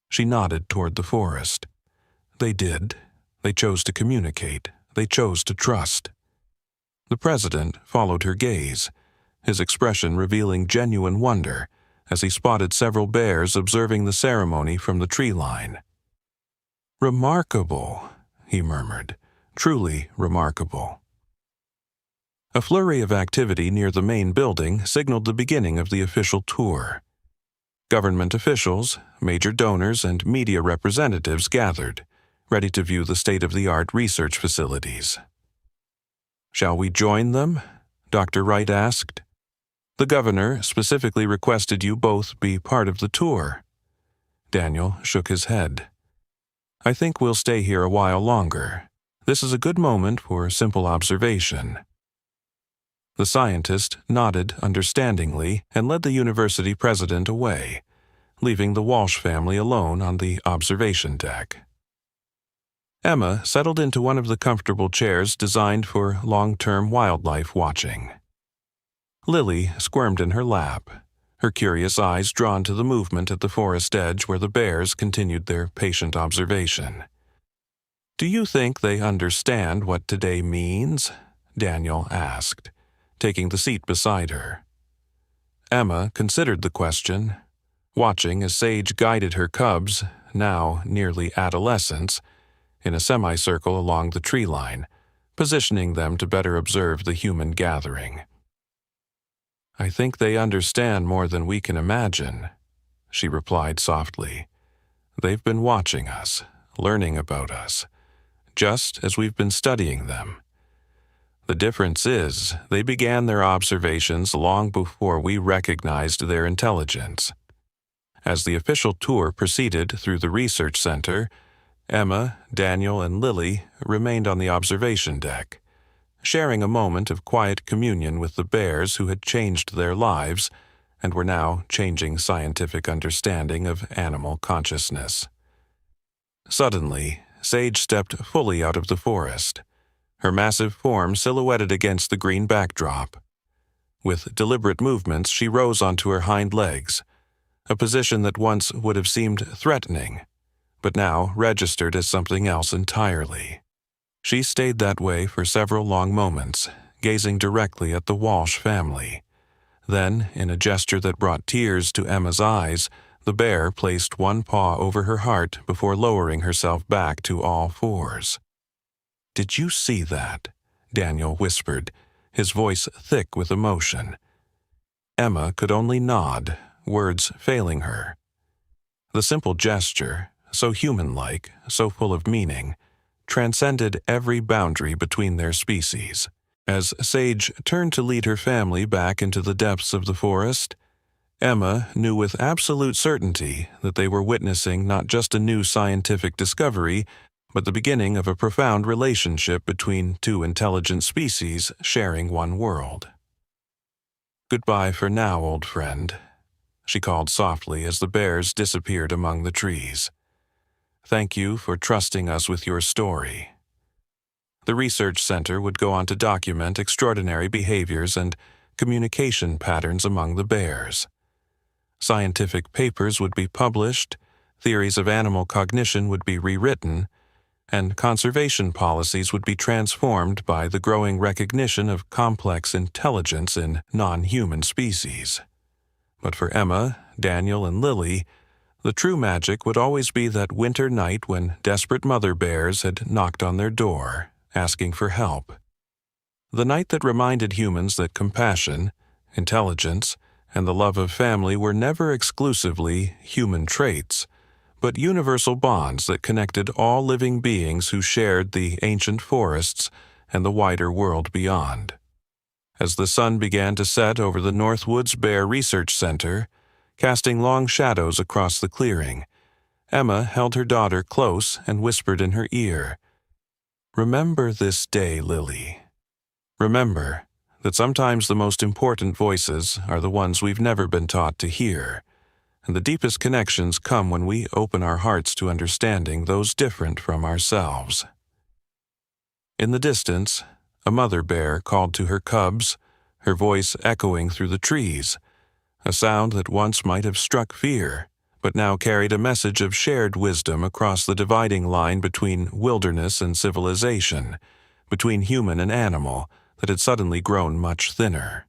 She nodded toward the forest. They did. They chose to communicate. They chose to trust. The president followed her gaze, his expression revealing genuine wonder as he spotted several bears observing the ceremony from the tree line. "Remarkable," he murmured. "Truly remarkable." A flurry of activity near the main building signaled the beginning of the official tour. Government officials, major donors, and media representatives gathered, ready to view the state-of-the-art research facilities. "Shall we join them?" Dr. Wright asked. "The governor specifically requested you both be part of the tour." Daniel shook his head. "I think we'll stay here a while longer. This is a good moment for simple observation." The scientist nodded understandingly and led the university president away, leaving the Walsh family alone on the observation deck. Emma settled into one of the comfortable chairs designed for long-term wildlife watching. Lily squirmed in her lap, her curious eyes drawn to the movement at the forest edge where the bears continued their patient observation. "Do you think they understand what today means?" Daniel asked, taking the seat beside her. Emma considered the question, watching as Sage guided her cubs, now nearly adolescents, in a semicircle along the tree line, positioning them to better observe the human gathering. "I think they understand more than we can imagine," she replied softly. "They've been watching us, learning about us, just as we've been studying them. The difference is, they began their observations long before we recognized their intelligence." As the official tour proceeded through the research center, Emma, Daniel, and Lily remained on the observation deck, sharing a moment of quiet communion with the bears who had changed their lives and were now changing scientific understanding of animal consciousness. Suddenly, Sage stepped fully out of the forest, her massive form silhouetted against the green backdrop. With deliberate movements, she rose onto her hind legs, a position that once would have seemed threatening, but now registered as something else entirely. She stayed that way for several long moments, gazing directly at the Walsh family. Then, in a gesture that brought tears to Emma's eyes, the bear placed one paw over her heart before lowering herself back to all fours. "Did you see that?" Daniel whispered, his voice thick with emotion. Emma could only nod, words failing her. The simple gesture, so human-like, so full of meaning, transcended every boundary between their species. As Sage turned to lead her family back into the depths of the forest, Emma knew with absolute certainty that they were witnessing not just a new scientific discovery, but the beginning of a profound relationship between two intelligent species sharing one world. "Goodbye for now, old friend," she called softly as the bears disappeared among the trees. "Thank you for trusting us with your story." The research center would go on to document extraordinary behaviors and communication patterns among the bears. Scientific papers would be published, theories of animal cognition would be rewritten, and conservation policies would be transformed by the growing recognition of complex intelligence in non-human species. But for Emma, Daniel, and Lily, The true magic would always be that winter night when desperate mother bears had knocked on their door, asking for help. The night that reminded humans that compassion, intelligence, and the love of family were never exclusively human traits, but universal bonds that connected all living beings who shared the ancient forests and the wider world beyond. As the sun began to set over the Northwoods Bear Research Center, casting long shadows across the clearing, Emma held her daughter close and whispered in her ear, "Remember this day, Lily. Remember that sometimes the most important voices are the ones we've never been taught to hear, and the deepest connections come when we open our hearts to understanding those different from ourselves." In the distance, a mother bear called to her cubs, her voice echoing through the trees, a sound that once might have struck fear, but now carried a message of shared wisdom across the dividing line between wilderness and civilization, between human and animal, that had suddenly grown much thinner.